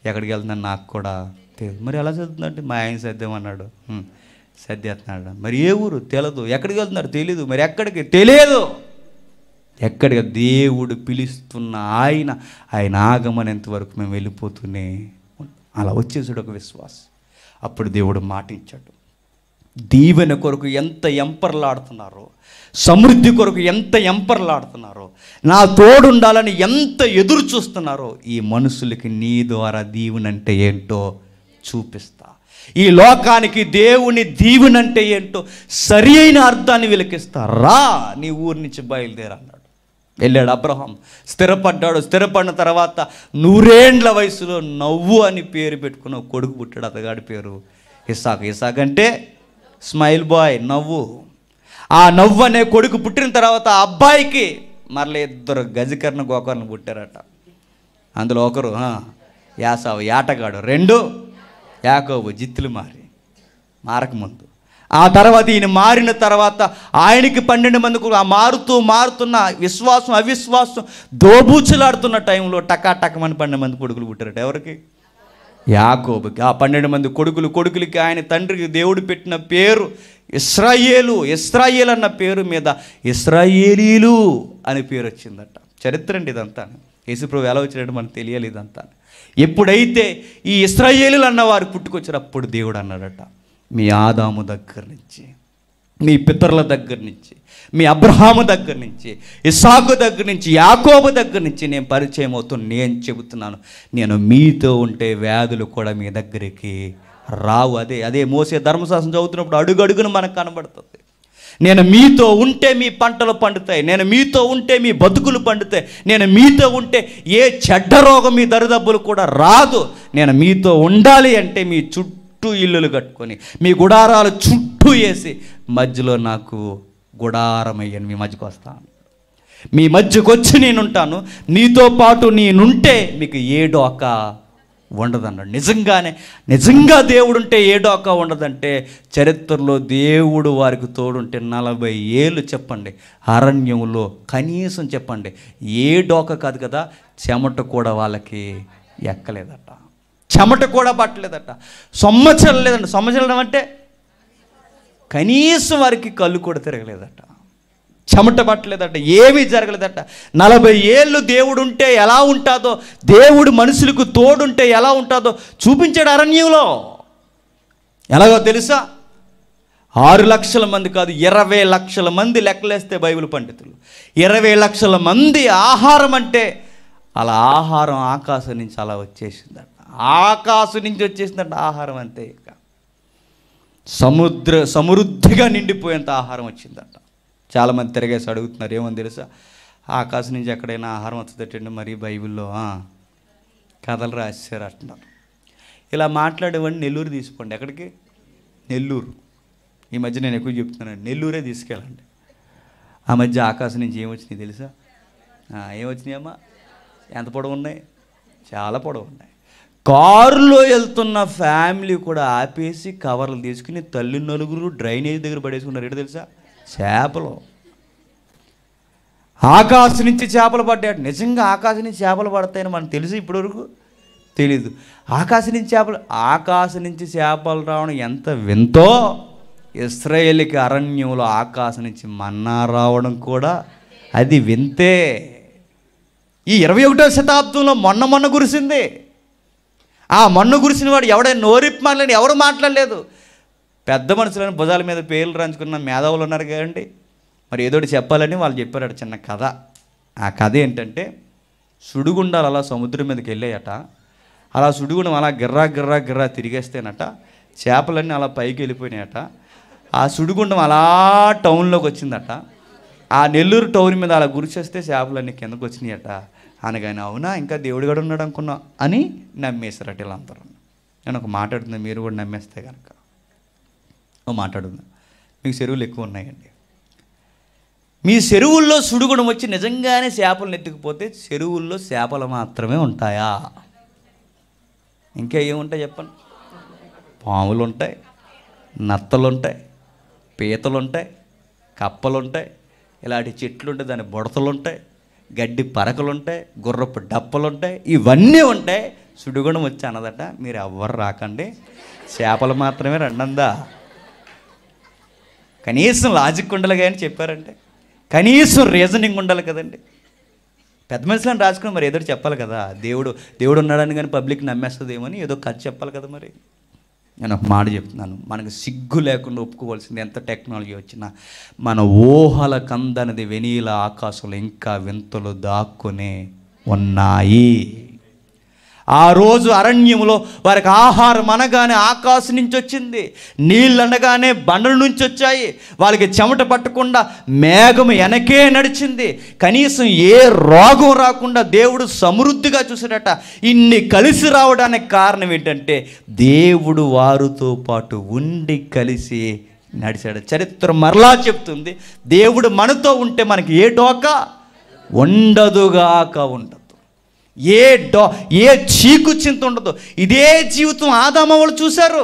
ఎక్కడికి వెళ్తున్నాను నాకు కూడా తెలియదు. మరి ఎలా చదువుతుందంటే మా ఆయన సర్దేమన్నాడు, సర్దేస్తున్నాడు. మరి ఏ ఊరు? తెలదు. ఎక్కడికి వెళ్తున్నారు? తెలీదు. మరి ఎక్కడికి? తెలియదు. ఎక్కడికి? దేవుడు పిలుస్తున్న ఆయన ఆగమనేంత వరకు మేము వెళ్ళిపోతూనే. అలా వచ్చేసాడు ఒక విశ్వాసం. అప్పుడు దేవుడు మాటించాడు. దీవెన కొరకు ఎంత ఎంపర్లాడుతున్నారో, సమృద్ధి కొరకు ఎంత ఎంపర్లాడుతున్నారో, నా తోడుండాలని ఎంత ఎదురు చూస్తున్నారో, ఈ మనుషులకి నీ ద్వారా దీవెనంటే ఏంటో చూపిస్తా. ఈ లోకానికి దేవుని దీవెనంటే ఏంటో సరి అయిన అర్థాన్ని వెలికిస్తా. రా, నీ ఊరి నుంచి బయలుదేరన్నాడు. వెళ్ళాడు అబ్రహాం. స్థిరపడ్డాడు. స్థిరపడిన తర్వాత 100 ఏండ్ల వయసులో నవ్వు అని పేరు పెట్టుకున్న కొడుకు పుట్టాడు. అతగాడి పేరు ఇస్సాకు. ఇస్సాకు అంటే స్మైల్ బాయ్, నవ్వు. ఆ నవ్వు అనే కొడుకు పుట్టిన తర్వాత ఆ అబ్బాయికి మరలా 2 గజకర్ణ గోకర్ణ పుట్టారట. అందులో ఒకరు యాసావు, యాటగాడు. 2 యాకోబు, జిత్తులు మారకముందు. ఆ తర్వాత ఈయన మారిన తర్వాత ఆయనకి 12 మంది ఆ మారుతున్న విశ్వాసం అవిశ్వాసం దోబూచులాడుతున్న టైంలో టకాటకమని 12 మంది కొడుకులు పుట్టారట. ఎవరికి? యాకోబుకి. ఆ 12 మంది కొడుకులకి ఆయన తండ్రికి దేవుడు పెట్టిన పేరు ఇశ్రాయేలు. ఇశ్రాయేల్ అన్న పేరు మీద ఇశ్రాయేలీలు అనే పేరు వచ్చిందట. చరిత్ర అండి ఇదంతా. యేసుప్రభు ఎలా వచ్చినట్టు మనకు తెలియాలి ఇదంతా. ఎప్పుడైతే ఈ ఇశ్రాయేలీలు అన్నవారు పుట్టుకొచ్చారు, అప్పుడు దేవుడు అన్నాడట, మీ ఆదాము దగ్గర నుంచి, మీ పితరుల దగ్గర నుంచి, మీ అబ్రహాము దగ్గర నుంచి, ఇస్సాకు దగ్గర నుంచి, యాకోబు దగ్గర నుంచి నేను పరిచయం అవుతున్నా. నేను చెబుతున్నాను, నేను మీతో ఉంటే వ్యాధులు కూడా మీ దగ్గరికి రావు. అదే మోసే ధర్మశాస్త్రం చదువుతున్నప్పుడు అడుగడుగును మనకు కనబడుతుంది. నేను మీతో ఉంటే మీ పంటలు పండుతాయి, నేను మీతో ఉంటే మీ బతుకులు పండుతాయి, నేను మీతో ఉంటే ఏ చెడ్డ రోగం మీ దరిదబ్బులు కూడా రాదు. నేను మీతో ఉండాలి అంటే మీ చుట్టూ ఇల్లులు కట్టుకొని, మీ గుడారాలు చుట్టూ వేసి, మధ్యలో నాకు గుడారమయ్యని మీ మధ్యకు వస్తాను. మీ మధ్యకు వచ్చి నేనుంటాను. నీతో పాటు నేనుంటే మీకు ఏ డోకా ఉండదన్నాడు. నిజంగా దేవుడు ఉంటే ఏ డోకా ఉండదంటే, చరిత్రలో దేవుడు వారికి తోడుంటే 40 ఏళ్ళు చెప్పండి అరణ్యంలో కనీసం చెప్పండి ఏ డోకా కాదు కదా, చెమట కూడా వాళ్ళకి ఎక్కలేదట, చెమట కూడా పట్టలేదట, సొమ్మచల్లలేదంట. సొమ్మచల్లడం అంటే కనీసం వారికి కళ్ళు కూడా తిరగలేదట, చెమట పట్టలేదట, ఏమీ జరగలేదట. 40 ఏళ్ళు దేవుడు ఉంటే ఎలా ఉంటుందో, దేవుడు మనుషులకు తోడుంటే ఎలా ఉంటుందో చూపించాడు అరణ్యంలో. ఎలాగో తెలుసా? 6 లక్షల మంది కాదు, 20 లక్షల మంది లెక్కలేస్తే బైబిల్ పండితులు 20 లక్షల మంది ఆహారం అంటే, అలా ఆహారం ఆకాశం నుంచి అలా వచ్చేసిందట, ఆకాశం నుంచి వచ్చేసిందట ఆహారం. అంతే, ఇక సమృద్ధిగా నిండిపోయేంత ఆహారం వచ్చిందట. చాలామంది తిరిగేసి అడుగుతున్నారు, ఏమని తెలుసా? ఆకాశం నుంచి ఎక్కడైనా ఆహారం వస్తుందటండి, మరి బైబిల్లో కథలు రాశారు అంటున్నారు. ఇలా మాట్లాడేవాడిని నెల్లూరు తీసుకోండి. ఎక్కడికి? నెల్లూరు. ఈ మధ్య నేను ఎక్కువ చెప్తున్నాను, నెల్లూరే తీసుకెళ్ళండి. ఆ మధ్య ఆకాశం నుంచి ఏమొచ్చినాయి తెలుసా? ఏమొచ్చినాయమ్మా? ఎంత పొడవు ఉన్నాయి? చాలా పొడవు ఉన్నాయి. కారులో వెళ్తున్న ఫ్యామిలీ కూడా ఆపేసి కవర్లు తీసుకుని తల్లి నలుగురు డ్రైనేజ్ దగ్గర పడేసుకున్నారు. ఏంటో తెలుసా? చేపలు. ఆకాశం నుంచి చేపలు పడ్డాడు. నిజంగా ఆకాశం నుంచి చేపలు పడతాయని మనకు తెలుసు? ఇప్పటివరకు తెలీదు. ఆకాశం నుంచి చేపలు రావడం ఎంత వింతో, ఇశ్రాయేలుకి అరణ్యంలో ఆకాశం నుంచి మన్నా రావడం కూడా అది వింతే. ఈ 21వ శతాబ్దంలో మొన్న కురిసింది. ఆ మొన్న కురిసిన వాడు ఎవడైనా నోరిప్పి మాట్లాడి ఎవరు మాట్లాడలేదు. పెద్ద మనుషులని భుజాల మీద పేర్లు రాంచుకున్న మేధావులు ఉన్నారు కదండి, మరి ఏదోటి చెప్పాలని వాళ్ళు చెప్పారట చిన్న కథ. ఆ కథ ఏంటంటే, సుడిగుండాలు అలా సముద్రం మీదకి వెళ్ళాయట. అలా సుడిగుండం అలా గిర్రా తిరిగేస్తేనట చేపలన్నీ అలా పైకి వెళ్ళిపోయినాయట. ఆ సుడిగుండం అలా టౌన్లోకి వచ్చిందట. ఆ నెల్లూరు టౌన్ మీద అలా గురిచేస్తే చేపలన్నీ కిందకు వచ్చినాయట. అనగానే అవునా, ఇంకా దేవుడు కూడా ఉన్నాడు అనుకున్నా అని నమ్మేశారట ఇలా అందరూ. నేను ఒక మాట్లాడుతున్నా, మీరు కూడా నమ్మేస్తే కనుక ఓ మాట్లాడుతున్నా. మీకు చెరువులు ఎక్కువ ఉన్నాయండి. మీ చెరువుల్లో సుడిగుణం వచ్చి నిజంగానే చేపలను ఎత్తుకుపోతే చెరువుల్లో చేపలు మాత్రమే ఉంటాయా? ఇంకా ఏముంటాయి చెప్పండి? పాములు ఉంటాయి, నత్తలు ఉంటాయి, పీతలు ఉంటాయి, కప్పలు ఉంటాయి, ఇలాంటి చెట్లు ఉంటాయి, దాని బుడతలు ఉంటాయి, గడ్డి పరకలు ఉంటాయి, గుర్రపు డప్పలు ఉంటాయి, ఇవన్నీ ఉంటాయి. సుడిగుణం వచ్చి అన్నదట, మీరు ఎవ్వరు రాకండి, చేపలు మాత్రమే రండందా. కనీసం లాజిక్ ఉండాలి కానీ చెప్పారంటే, కనీసం రీజనింగ్ ఉండాలి కదండి. పెద్ద మనుషులను రాసుకుని మరి ఏదో చెప్పాలి కదా. దేవుడు ఉన్నాడని కానీ పబ్లిక్ నమ్మేస్తుందేమో అని ఏదో కథ చెప్పాలి కదా. మరి నేను ఒక మాట చెప్తున్నాను, మనకు సిగ్గు లేకుండా ఒప్పుకోవాల్సింది. ఎంత టెక్నాలజీ వచ్చినా మన ఊహల కందనది వెనీల ఆకాశంలో ఇంకా వింతలు దాక్కునే ఉన్నాయి. ఆ రోజు అరణ్యంలో వారికి ఆహారం అనగానే ఆకాశం నుంచి వచ్చింది, నీళ్ళు అనగానే బండల నుంచి వచ్చాయి, వాళ్ళకి చెమట పట్టకుండా మేఘం వెనకే నడిచింది, కనీసం ఏ రోగం రాకుండా దేవుడు సమృద్ధిగా చూసాడట. ఇన్ని కలిసి రావడానికి కారణం ఏంటంటే దేవుడు వారితో పాటు ఉండి కలిసి నడిచాడు. చరిత్ర మరలా చెప్తుంది, దేవుడు మనతో ఉంటే మనకి ఏ డోకా ఉండదుగాక ఉండదు, ఏ చీకు చింత ఉండదు. ఇదే జీవితం ఆదాము వాళ్ళు చూశారు.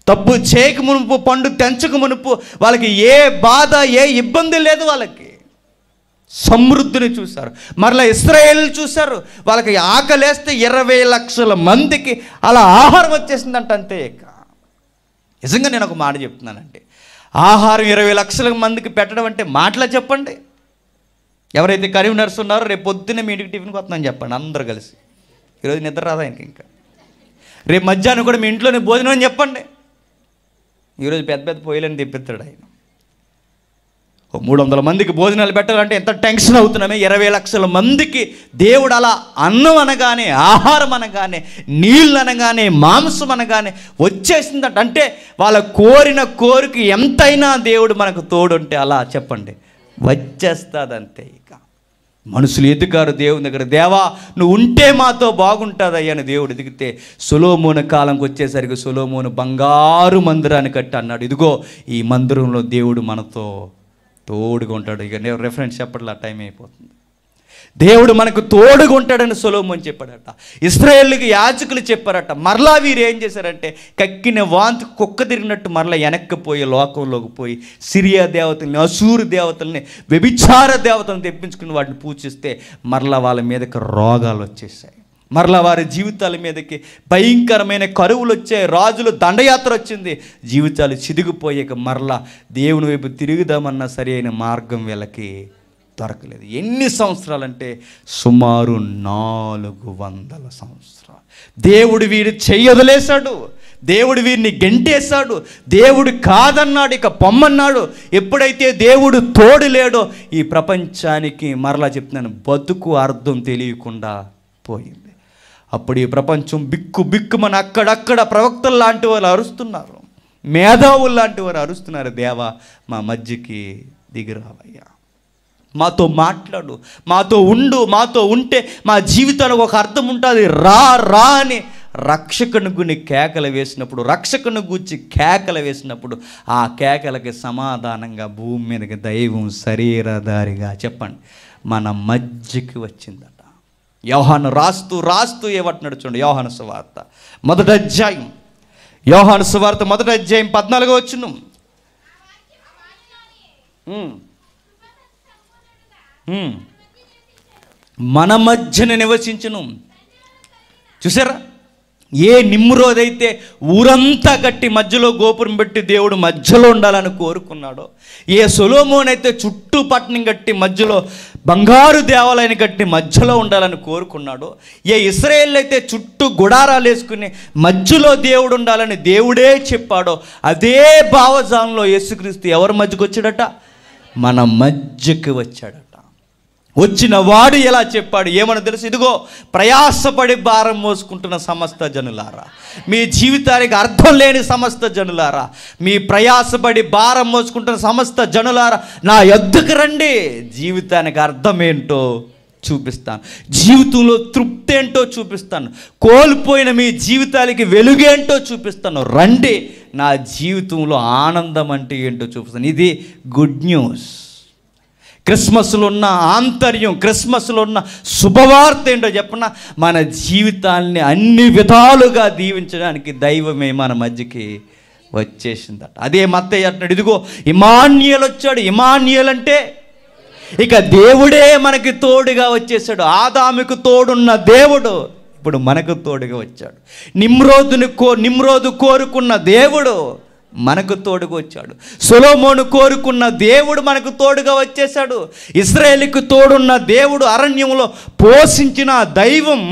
తప్పు చేయక మునుపు, పండు తెంచక మునుపు వాళ్ళకి ఏ బాధ ఏ ఇబ్బంది లేదు. వాళ్ళకి సమృద్ధిని చూశారు. మరలా ఇశ్రాయేలు చూశారు, వాళ్ళకి ఆకలేస్తే 20 లక్షల మందికి అలా ఆహారం వచ్చేసిందంట. అంతే. నిజంగా నేను ఒక మాట చెప్తున్నానంటే, ఆహారం 20 లక్షల మందికి పెట్టడం అంటే మాటలా చెప్పండి. ఎవరైతే కరీంనగర్స్ ఉన్నారో రేపు పొద్దున్నే మీ ఇంటికి టిఫిన్కి వస్తున్నాను చెప్పండి అందరు కలిసి. ఈరోజు నిద్ర రాదా ఆయనకి? ఇంకా రేపు మధ్యాహ్నం కూడా మీ ఇంట్లోనే భోజనం అని చెప్పండి. ఈరోజు పెద్ద పొయ్యిలని తెప్పిస్తాడు ఆయన. 300 మందికి భోజనాలు పెట్టాలంటే ఎంత టెన్షన్ అవుతున్నామే. 20 లక్షల మందికి దేవుడు అలా అన్నం అనగానే, ఆహారం అనగానే, నీళ్ళు అనగానే, మాంసం అనగానే వచ్చేసిందట. అంటే వాళ్ళ కోరిన కోరిక ఎంతైనా దేవుడు మనకు తోడుంటే అలా చెప్పండి వచ్చేస్తుంది. అంతే. ఇక మనుషులు ఎదుగారు దేవుని దగ్గర, దేవా నువ్వు ఉంటే మాతో బాగుంటుందయ్యా అని దేవుడు ఎదిగితే, సొలొమోను కాలంకి వచ్చేసరికి సొలొమోను బంగారు మందిరాన్ని కట్టి అన్నాడు, ఇదిగో ఈ మందిరంలో దేవుడు మనతో తోడుగా ఉంటాడు. ఇక నేను రెఫరెన్స్ చెప్పట్లా, టైం అయిపోతుంది. దేవుడు మనకు తోడుగా ఉంటాడని సొలొమోను చెప్పాడట. ఇశ్రాయేలుకి యాజకులు చెప్పారట. మరలా వీరు ఏం చేశారంటే కక్కిన వాంతి కుక్క తిరిగినట్టు మరలా వెనక్కిపోయి లోకంలోకి పోయి సిరియా దేవతల్ని, అశూరు దేవతల్ని, వ్యభిచార దేవతలను తెప్పించుకుని వాటిని పూజిస్తే మరలా వాళ్ళ మీదకి రోగాలు వచ్చేసాయి. మరలా వారి జీవితాల మీదకి భయంకరమైన కరువులు వచ్చాయి. రాజులు దండయాత్ర వచ్చింది. జీవితాలు చిదిగిపోయాక మరలా దేవుని వైపు తిరుగుదామన్నా సరి అయిన మార్గం వీళ్ళకి దొరకలేదు. ఎన్ని సంవత్సరాలంటే సుమారు 400 సంవత్సరాలు. దేవుడు వీరు చెయ్యొదిలేశాడు. దేవుడు వీరిని గెంటేశాడు. దేవుడు కాదన్నాడు, ఇక పొమ్మన్నాడు. ఎప్పుడైతే దేవుడు తోడు లేడో ఈ ప్రపంచానికి మరలా చెప్తున్నాను బతుకు అర్థం తెలియకుండా పోయింది. అప్పుడు ఈ ప్రపంచం బిక్కుమని అక్కడక్కడ ప్రవక్తలు లాంటి వారు అరుస్తున్నారు, మేధావులు లాంటి వారు అరుస్తున్నారు, దేవా మా మధ్యకి దిగిరావయ్యా, మాతో మాట్లాడు, మాతో ఉండు, మాతో ఉంటే మా జీవితానికి ఒక అర్థం ఉంటుంది, రా రా అని రక్షకుని గుని కేకలు వేసినప్పుడు, రక్షకుని గురించి కేకలు వేసినప్పుడు ఆ కేకలకి సమాధానంగా భూమి మీదకి దైవం శరీరధారిగా చెప్పండి మన మధ్యకి వచ్చిందట. యోహాను రాస్తూ ఏమంటున్నాడు చూడండి. యోహాను సువార్త 1వ అధ్యాయం, యోహాను సువార్త 1వ అధ్యాయం 14వ వచనం. మన మధ్యన నివసించును. చూసారా, ఏ నిమ్రోదైతే ఊరంతా కట్టి మధ్యలో గోపురం పెట్టి దేవుడు మధ్యలో ఉండాలని కోరుకున్నాడో, ఏ సొలొమోను అయితే చుట్టూ పట్టణం కట్టి మధ్యలో బంగారు దేవాలయాన్ని కట్టి మధ్యలో ఉండాలని కోరుకున్నాడో, ఏ ఇశ్రాయేలు అయితే చుట్టూ గుడారాలు వేసుకుని మధ్యలో దేవుడు ఉండాలని దేవుడే చెప్పాడో, అదే భావజాలంలో యేసుక్రీస్తు ఎవరి మధ్యకు వచ్చాడట? మన మధ్యకి వచ్చాడట. వచ్చిన వాడు ఎలా చెప్పాడు? ఏమని తెలుసు? ఇదిగో ప్రయాసపడి భారం మోసుకుంటున్న సమస్త జనులారా, మీ జీవితానికి అర్థం లేని సమస్త జనులారా, మీ ప్రయాసపడి భారం మోసుకుంటున్న సమస్త జనులారా నా యొద్దకు రండి, జీవితానికి అర్థం ఏంటో చూపిస్తాను, జీవితంలో తృప్తి ఏంటో చూపిస్తాను, కోల్పోయిన మీ జీవితాలకి వెలుగేంటో చూపిస్తాను, రండి, నా జీవితంలో ఆనందం అంటే ఏంటో చూపిస్తాను. ఇది గుడ్ న్యూస్. క్రిస్మస్లో ఉన్న ఆంతర్యం, క్రిస్మస్లో ఉన్న శుభవార్త ఏంటో చెప్పిన మన జీవితాన్ని అన్ని విధాలుగా దీవించడానికి దైవమే మన మధ్యకి వచ్చేసిందట. అదే మత్తయి అంటున్నాడు, ఇదిగో ఇమాన్యుయేల్ వచ్చాడు. ఇమాన్యుయేల్ అంటే ఇక దేవుడే మనకి తోడుగా వచ్చేసాడు. ఆదాముకు తోడున్న దేవుడు ఇప్పుడు మనకు తోడుగా వచ్చాడు. నిమ్రోదు కోరుకున్న దేవుడు మనకు తోడుగా వచ్చాడు. సొలొమోను కోరుకున్న దేవుడు మనకు తోడుగా వచ్చేసాడు. ఇశ్రాయేలుకు తోడున్న దేవుడు, అరణ్యంలో పోషించిన దైవం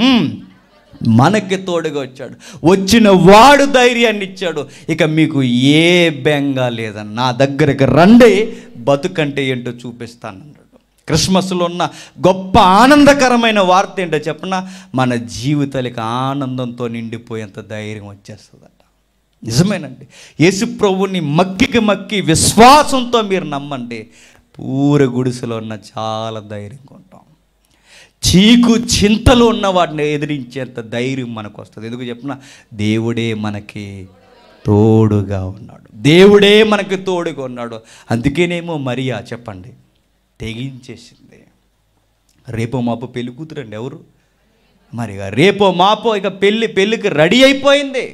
మనకి తోడుగా వచ్చాడు. వచ్చిన వాడు ధైర్యాన్ని ఇచ్చాడు. ఇక మీకు ఏ బెంగా లేదని నా దగ్గరికి రండి, బతుకంటే ఏంటో చూపిస్తానన్నాడు. క్రిస్మస్లో ఉన్న గొప్ప ఆనందకరమైన వార్త ఏంటో చెప్పిన మన జీవితాలకి ఆనందంతో నిండిపోయేంత ధైర్యం వచ్చేస్తుందట. నిజమేనండి. యేసు ప్రభువుని మక్కి విశ్వాసంతో మీరు నమ్మండి, పూర గుడిసెలో ఉన్న చాలా ధైర్యంగా ఉంటాం. చింతలో ఉన్న వాటిని ఎదిరించేంత ధైర్యం మనకు వస్తుంది. ఎందుకు చెప్పిన దేవుడే మనకి తోడుగా ఉన్నాడు. దేవుడే మనకి తోడుగా ఉన్నాడు. అందుకేనేమో మరియా చెప్పండి తెగించేసింది. రేపో మాపో పెళ్లి కూతురండి ఎవరు మరిగా, రేపో మాపో ఇక పెళ్ళికి రెడీ అయిపోయింది.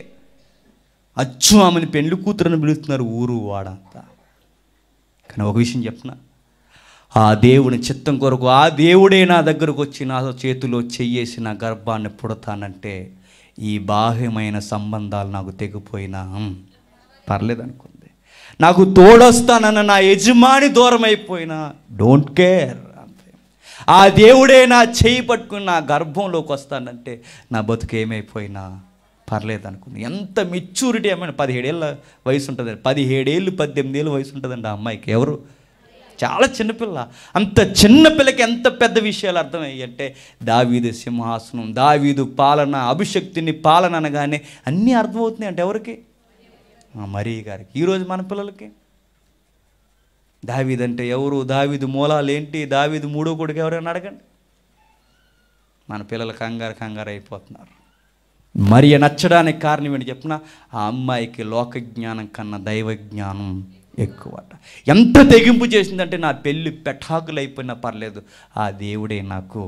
అచ్చు ఆమెను పెళ్లి కూతురని పిలుస్తున్నారు ఊరు వాడంతా. కానీ ఒక విషయం చెప్పనా, ఆ దేవుని చిత్తం కొరకు ఆ దేవుడే నా దగ్గరకు వచ్చి నా చేతిలో చెయ్యేసి నా గర్భాన్ని పుడతానంటే ఈ బాహ్యమైన సంబంధాలు నాకు తెగిపోయినా పర్లేదనుకుంది. నాకు తోడొస్తానన్న నా యజమాని దూరం అయిపోయినా డోంట్ కేర్ అంతే. ఆ దేవుడే నా చేయి పట్టుకుని నా గర్భంలోకి వస్తానంటే నా బతుకు ఏమైపోయినా పర్లేదు అనుకుంది. ఎంత మెచ్యూరిటీ అమ్మాయి, 17 ఏళ్ళ వయసు ఉంటుంది, 17 ఏళ్ళు 18 ఏళ్ళ వయసు ఉంటుందండి ఆ అమ్మాయికి. ఎవరు? చాలా చిన్నపిల్ల. అంత చిన్నపిల్లకి ఎంత పెద్ద విషయాలు అర్థమయ్యాయి అంటే దావీదు సింహాసనం, దావీదు పాలన, అభిషక్తిని పాలన అనగానే అన్నీ అర్థమవుతున్నాయి అంటే ఎవరికి? మరియ గారికి. ఈరోజు మన పిల్లలకి దావీదు అంటే ఎవరు, దావీదు మూలాలు ఏంటి, దావీదు మూడో కొడుకు ఎవరైనా అడగండి. మన పిల్లలు కంగారు అయిపోతున్నారు. మరియ నచ్చడానికి కారణం ఏంటి చెప్పిన, ఆ అమ్మాయికి లోక జ్ఞానం కన్నా దైవ జ్ఞానం ఎక్కువట. ఎంత తెగింపు చేసిందంటే నా పెళ్ళి పెటాకులు అయిపోయినా పర్లేదు, ఆ దేవుడే నాకు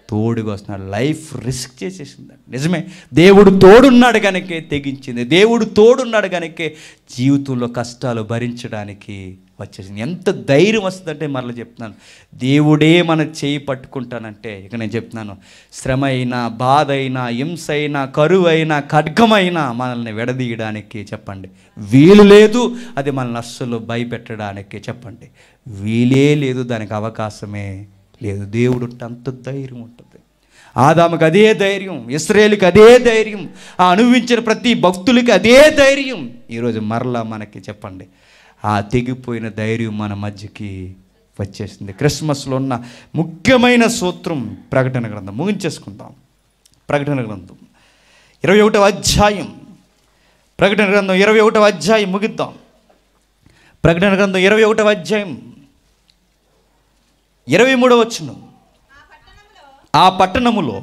తోడుగా వస్తున్నాడు. లైఫ్ రిస్క్ చేసేసిందండి. నిజమే, దేవుడు తోడున్నాడు కనుకే తెగించింది, దేవుడు తోడున్నాడు కనుకే జీవితంలో కష్టాలు భరించడానికి వచ్చేసింది. ఎంత ధైర్యం వస్తుందంటే మరలా చెప్తున్నాను, దేవుడే మన చేయి పట్టుకుంటానంటే ఇక నేను చెప్తున్నాను, శ్రమ అయినా, బాధ అయినా, హింస అయినా, కరువు అయినా, ఖడ్గమైనా మనల్ని విడదీయడానికి చెప్పండి వీలు లేదు. అది మనల్ని అస్సలు భయపెట్టడానికి చెప్పండి వీలే లేదు, దానికి అవకాశమే లేదు. దేవుడు అంత ధైర్యం ఉంటుంది. ఆదాముకి అదే ధైర్యం, ఇశ్రాయేలుకి అదే ధైర్యం, ఆ అనుభవించిన ప్రతి భక్తులకి అదే ధైర్యం. ఈరోజు మరలా మనకి చెప్పండి ఆ తెగిపోయిన ధైర్యం మన మధ్యకి వచ్చేసింది. క్రిస్మస్లో ఉన్న ముఖ్యమైన సూత్రం ప్రకటన గ్రంథం. ముగించేసుకుందాం. ప్రకటన గ్రంథం 21వ అధ్యాయం, ప్రకటన గ్రంథం 21వ అధ్యాయం ముగిద్దాం. ప్రకటన గ్రంథం 21వ అధ్యాయం 23వ వచనం. ఆ పట్టణములో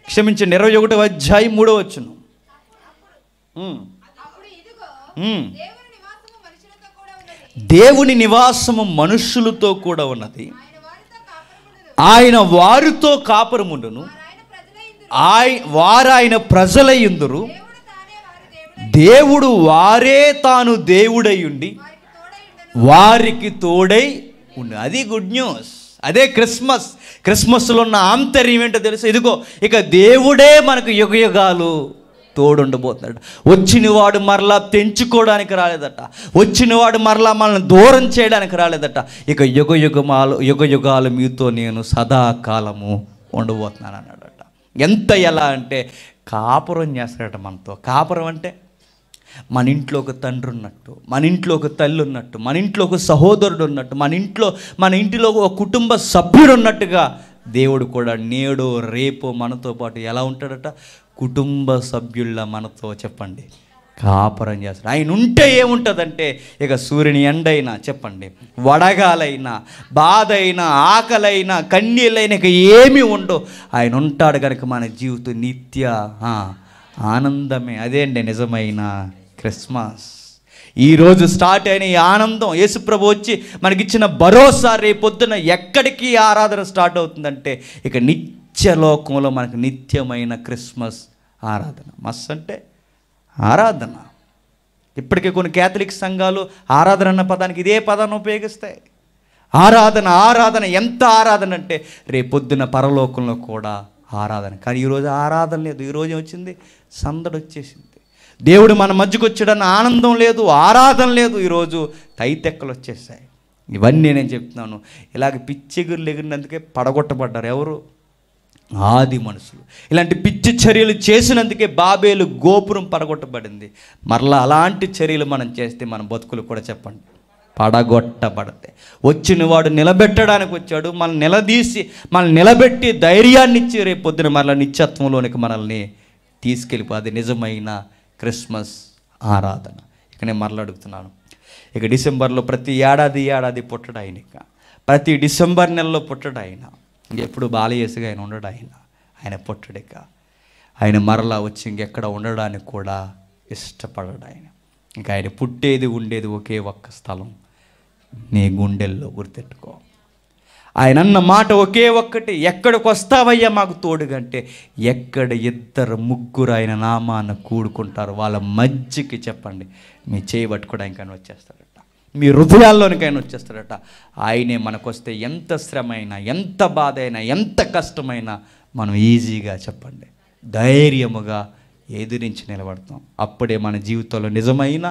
క్షమించండి, 21వ అధ్యాయం 3వ వచనం. దేవుని నివాసము మనుష్యులతో కూడా ఉన్నది, ఆయన వారితో కాపురముండును, వారు ఆయన ప్రజలయ్యుందురు, దేవుడు వారే తాను దేవుడయ్యుండి వారికి తోడై ఉండు. అది గుడ్ న్యూస్, అదే క్రిస్మస్. క్రిస్మస్లో ఉన్న ఆంతర్యం ఏంటో తెలుసు. ఇదిగో ఇక దేవుడే మనకు యుగయుగాలు తోడుండబోతున్నాడు. వచ్చినవాడు మరలా తెంచుకోవడానికి రాలేదట, వచ్చినవాడు మరలా మనల్ని దూరం చేయడానికి రాలేదట. ఇక యుగయుగాలు మీతో నేను సదాకాలము ఉండబోతున్నాను అన్నాడట. ఎంత ఎలా అంటే కాపురం చేస్తాడట మనతో. కాపురం అంటే మన ఇంట్లో ఒక తండ్రి ఉన్నట్టు, మన ఇంట్లో ఒక తల్లి ఉన్నట్టు, మన ఇంట్లో ఒక సహోదరుడు ఉన్నట్టు, మన ఇంటిలో ఒక కుటుంబ సభ్యుడు ఉన్నట్టుగా దేవుడు కూడా నేడు రేపు మనతో పాటు ఎలా ఉంటాడట, కుటుంబ సభ్యుళ్ళ మనతో చెప్పండి కాపురం చేస్తాడు. ఆయన ఉంటే ఏముంటుందంటే ఇక సూర్యుని ఎండైనా చెప్పండి, వడగాలైనా, బాధ అయినా, ఆకలైనా, కన్నీళ్ళైనా ఇక ఏమీ ఉండవు. ఆయన ఉంటాడు కనుక మన జీవితం నిత్య ఆనందమే. అదే అండి నిజమైన క్రిస్మస్. ఈరోజు స్టార్ట్ అయిన ఈ ఆనందం, యేసుప్రభు వచ్చి మనకిచ్చిన భరోసా, రేపొద్దున ఎక్కడికి ఆరాధన స్టార్ట్ అవుతుందంటే ఇక నిత్యలోకంలో మనకు నిత్యమైన క్రిస్మస్ ఆరాధన. మస్ అంటే ఆరాధన. ఇప్పటికే కొన్ని క్యాథలిక్ సంఘాలు ఆరాధన అన్న పదానికి ఇదే పదాన్ని ఉపయోగిస్తాయి. ఆరాధన, ఆరాధన. ఎంత ఆరాధన అంటే రేపొద్దున పరలోకంలో కూడా ఆరాధన. కానీ ఈరోజు ఆరాధన లేదు. ఈరోజు వచ్చింది సందడి వచ్చేసింది. దేవుడు మన మధ్యకు వచ్చాడన్న ఆనందం లేదు, ఆరాధన లేదు. ఈరోజు తైతెక్కలు వచ్చేసాయి. ఇవన్నీ నేను చెప్తున్నాను. ఇలాగ పిచ్చెగురులు ఎగిరినందుకే పడగొట్టబడ్డారు ఎవరు? ఆది మనుషులు. ఇలాంటి పిచ్చి చర్యలు చేసినందుకే బాబేలు గోపురం పడగొట్టబడింది. మరలా అలాంటి చర్యలు మనం చేస్తే మన బతుకులు కూడా చెప్పండి పడగొట్టబడతాయి. వచ్చిన వాడు నిలబెట్టడానికి వచ్చాడు, మనల్ని నిలదీసి మనల్ని నిలబెట్టి ధైర్యాన్ని ఇచ్చి రేపు పొద్దున మరలా నిత్యత్వంలోనికి మనల్ని తీసుకెళ్ళిపోది నిజమైన క్రిస్మస్ ఆరాధన. ఇక నేను మరలా అడుగుతున్నాను, ఇక డిసెంబర్లో ప్రతి ఏడాది పుట్టడు ఆయన. ఇక ప్రతి డిసెంబర్ నెలలో పుట్టడు ఆయన. ఇంకెప్పుడు బాలయేసుగా ఆయన ఉండడు ఆయన పుట్టడు. ఇక ఆయన మరలా వచ్చి ఇంకెక్కడ ఉండడానికి కూడా ఇష్టపడడు ఆయన. ఇంకా ఆయన పుట్టేది ఉండేది ఒకే ఒక్క స్థలం, నీ గుండెల్లో గుర్తెట్టుకో. ఆయన అన్న మాట ఒకే ఒక్కటి, ఎక్కడికి వస్తావయ్యా మాకు తోడుగంటే ఎక్కడ ఇద్దరు ముగ్గురు ఆయన నామాన కూడుకుంటారు వాళ్ళ మధ్యకి చెప్పండి మీ చేయి పట్టుకోవడానికి ఆయన వచ్చేస్తాడట, మీ హృదయాల్లోనికి ఆయన వచ్చేస్తాడట. ఆయనే మనకొస్తే ఎంత శ్రమ అయినా, ఎంత బాధ అయినా, ఎంత కష్టమైనా మనం ఈజీగా చెప్పండి ధైర్యముగా ఎదిరించి నిలబడతాం. అప్పుడే మన జీవితంలో నిజమైన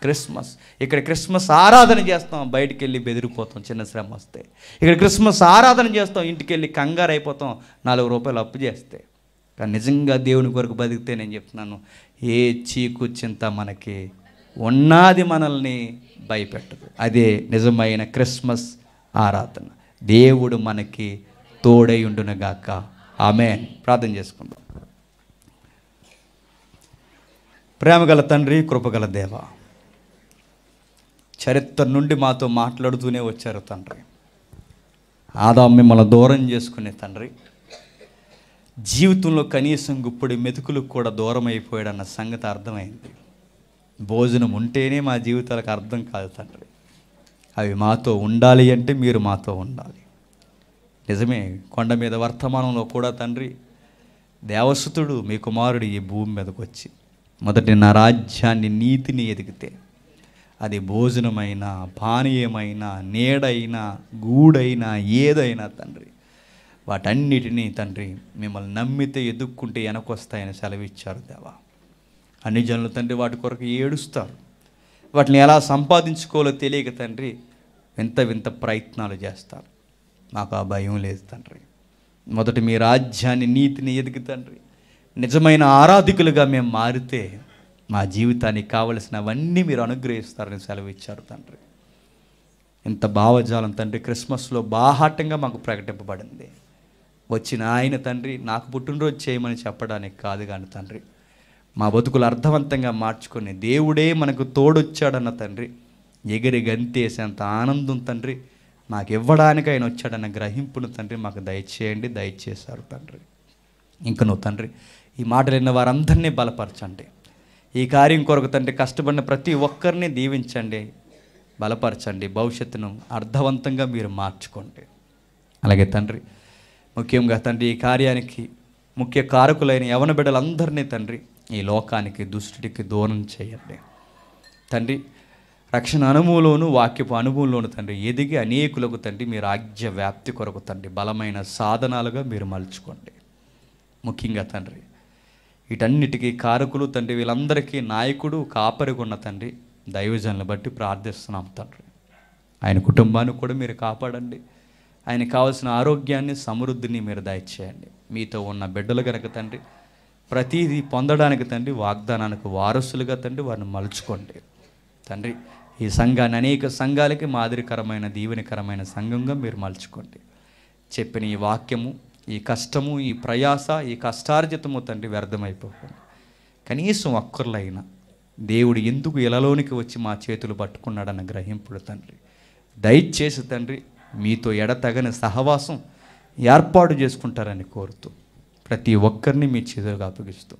క్రిస్మస్. ఇక్కడ క్రిస్మస్ ఆరాధన చేస్తాం, బయటికి వెళ్ళి బెదిరిపోతాం చిన్న శ్రమ వస్తే. ఇక్కడ క్రిస్మస్ ఆరాధన చేస్తాం, ఇంటికి వెళ్ళి కంగారు అయిపోతాం 4 రూపాయలు అప్పు చేస్తే. కానీ నిజంగా దేవుని కొరకు బతికితే నేను చెప్తున్నాను, ఏ చీకు చింత మనకి ఉన్నది మనల్ని భయపెట్టదు. అదే నిజమైన క్రిస్మస్ ఆరాధన. దేవుడు మనకి తోడై ఉండునుగాక. ఆమేన్. ప్రార్థన చేసుకుందాం. ప్రేమగల తండ్రి, కృపగల దేవ, చరిత్ర నుండి మాతో మాట్లాడుతూనే వచ్చారు తండ్రి. ఆదాము మిమ్మల్ని దూరం చేసుకునే తండ్రి, జీవితంలో కనీసం గుప్పుడు మెతుకులకు కూడా దూరం అయిపోయాడన్న సంగతి అర్థమైంది. భోజనం ఉంటేనే మా జీవితాలకు అర్థం కాదు తండ్రి. అవి మాతో ఉండాలి అంటే మీరు మాతో ఉండాలి. నిజమే, కొండ మీద వర్తమానంలో కూడా తండ్రి దేవసుతుడు మీ కుమారుడు ఈ భూమి మీదకి వచ్చి మొదటి నా రాజ్యాన్ని నీతిని ఎదిగితే అది భోజనమైనా పానీయమైనా నీడైనా గూడైనా ఏదైనా తండ్రి వాటన్నిటినీ తండ్రి మిమ్మల్ని నమ్మితే ఎదుక్కుంటే వెనకొస్తాయని సెలవిచ్చారు దేవా. అన్ని జనులు తండ్రి వాటి కొరకు ఏడుస్తారు. వాటిని ఎలా సంపాదించుకోవాలో తెలియక తండ్రి వింత వింత ప్రయత్నాలు చేస్తారు. మాకు ఆ భయం లేదు తండ్రి. మొదటి మీ రాజ్యాన్ని నీతిని ఎదిగి తండ్రి నిజమైన ఆరాధికులుగా మేము మారితే మా జీవితానికి కావలసినవన్నీ మీరు అనుగ్రహిస్తారని సెలవిచ్చారు తండ్రి. ఇంత భావజాలం తండ్రి క్రిస్మస్లో బాహాటంగా మాకు ప్రకటింపబడింది. వచ్చిన ఆయన తండ్రి నాకు పుట్టినరోజు చేయమని చెప్పడానికి కాదు కానీ తండ్రి మా బతుకులు అర్థవంతంగా మార్చుకొని దేవుడే మనకు తోడొచ్చాడన్న తండ్రి ఎగిరి గంతేసేంత ఆనందం తండ్రి మాకు ఇవ్వడానికి ఆయన వచ్చాడన్న గ్రహింపును తండ్రి మాకు దయచేయండి. దయచేశారు తండ్రి. ఇంక నువ్వు తండ్రి ఈ మాటలు విన్న వారందరినీ బలపరచండి. ఈ కార్యం కొరకు తండ్రి కష్టపడిన ప్రతి ఒక్కరిని దీవించండి, బలపరచండి. భవిష్యత్తును అర్థవంతంగా మీరు మార్చుకోండి. అలాగే తండ్రి ముఖ్యంగా తండ్రి ఈ కార్యానికి ముఖ్య కారకులైన యవన బిడ్డలందరినీ తండ్రి ఈ లోకానికి దుష్టుడికి దూరం చేయండి తండ్రి. రక్షణ అనుభవంలోను వాక్యపు అనుభవంలోను తండ్రి ఎదిగి అనేకులకు తండ్రి మీరు ఆజ్ఞ వ్యాప్తి కొరకు తండ్రి బలమైన సాధనాలుగా మీరు మలుచుకోండి. ముఖ్యంగా తండ్రి వీటన్నిటికీ కారకులు తండ్రి వీళ్ళందరికీ నాయకుడు కాపరిగా ఉన్న తండ్రి దైవజనులను బట్టి ప్రార్థిస్తున్నాం తండ్రి. ఆయన కుటుంబాన్ని కూడా మీరు కాపాడండి. ఆయనకు కావాల్సిన ఆరోగ్యాన్ని సమృద్ధిని మీరు దయచేయండి. మీతో ఉన్న బిడ్డలు కనుక తండ్రి ప్రతిదీ పొందడానికి తండ్రి వాగ్దానానికి వారసులుగా తండ్రి వారిని మలుచుకోండి తండ్రి. ఈ సంఘాన్ని అనేక సంఘాలకి మాదిరికరమైన దీవెనకరమైన సంఘంగా మీరు మలుచుకోండి. చెప్పిన ఈ వాక్యము ఈ కష్టము ఈ ప్రయాస ఈ కష్టార్జితము తండ్రి వ్యర్థమైపోకండి. కనీసం ఒక్కర్లైనా దేవుడు ఎందుకు ఇలలోనికి వచ్చి మా చేతులు పట్టుకున్నాడన్న గ్రహింపుడు తండ్రి దయచేసి తండ్రి మీతో ఎడతగని సహవాసం ఏర్పాటు చేసుకుంటారని కోరుతూ ప్రతి ఒక్కరిని మీ చేతులుగా అప్పగిస్తూ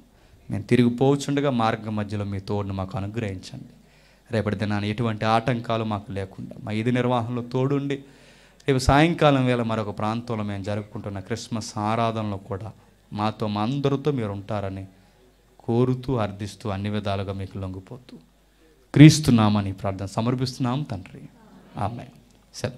మేము తిరిగిపోవచ్చుండగా మార్గం మధ్యలో మీ తోడును మాకు అనుగ్రహించండి. రేపటి దినాన్ని ఎటువంటి ఆటంకాలు మాకు లేకుండా మా ఇది నిర్వహణలో తోడుండి రేపు సాయంకాలం వేళ మరొక ప్రాంతంలో మేము జరుపుకుంటున్న క్రిస్మస్ ఆరాధనలో కూడా మాతో మా అందరితో మీరు ఉంటారని కోరుతూ అర్థిస్తూ అన్ని విధాలుగా మీకు లొంగిపోతూ క్రీస్తున్నామని ప్రార్థన సమర్పిస్తున్నాం తండ్రి. ఆమేన్. సరే.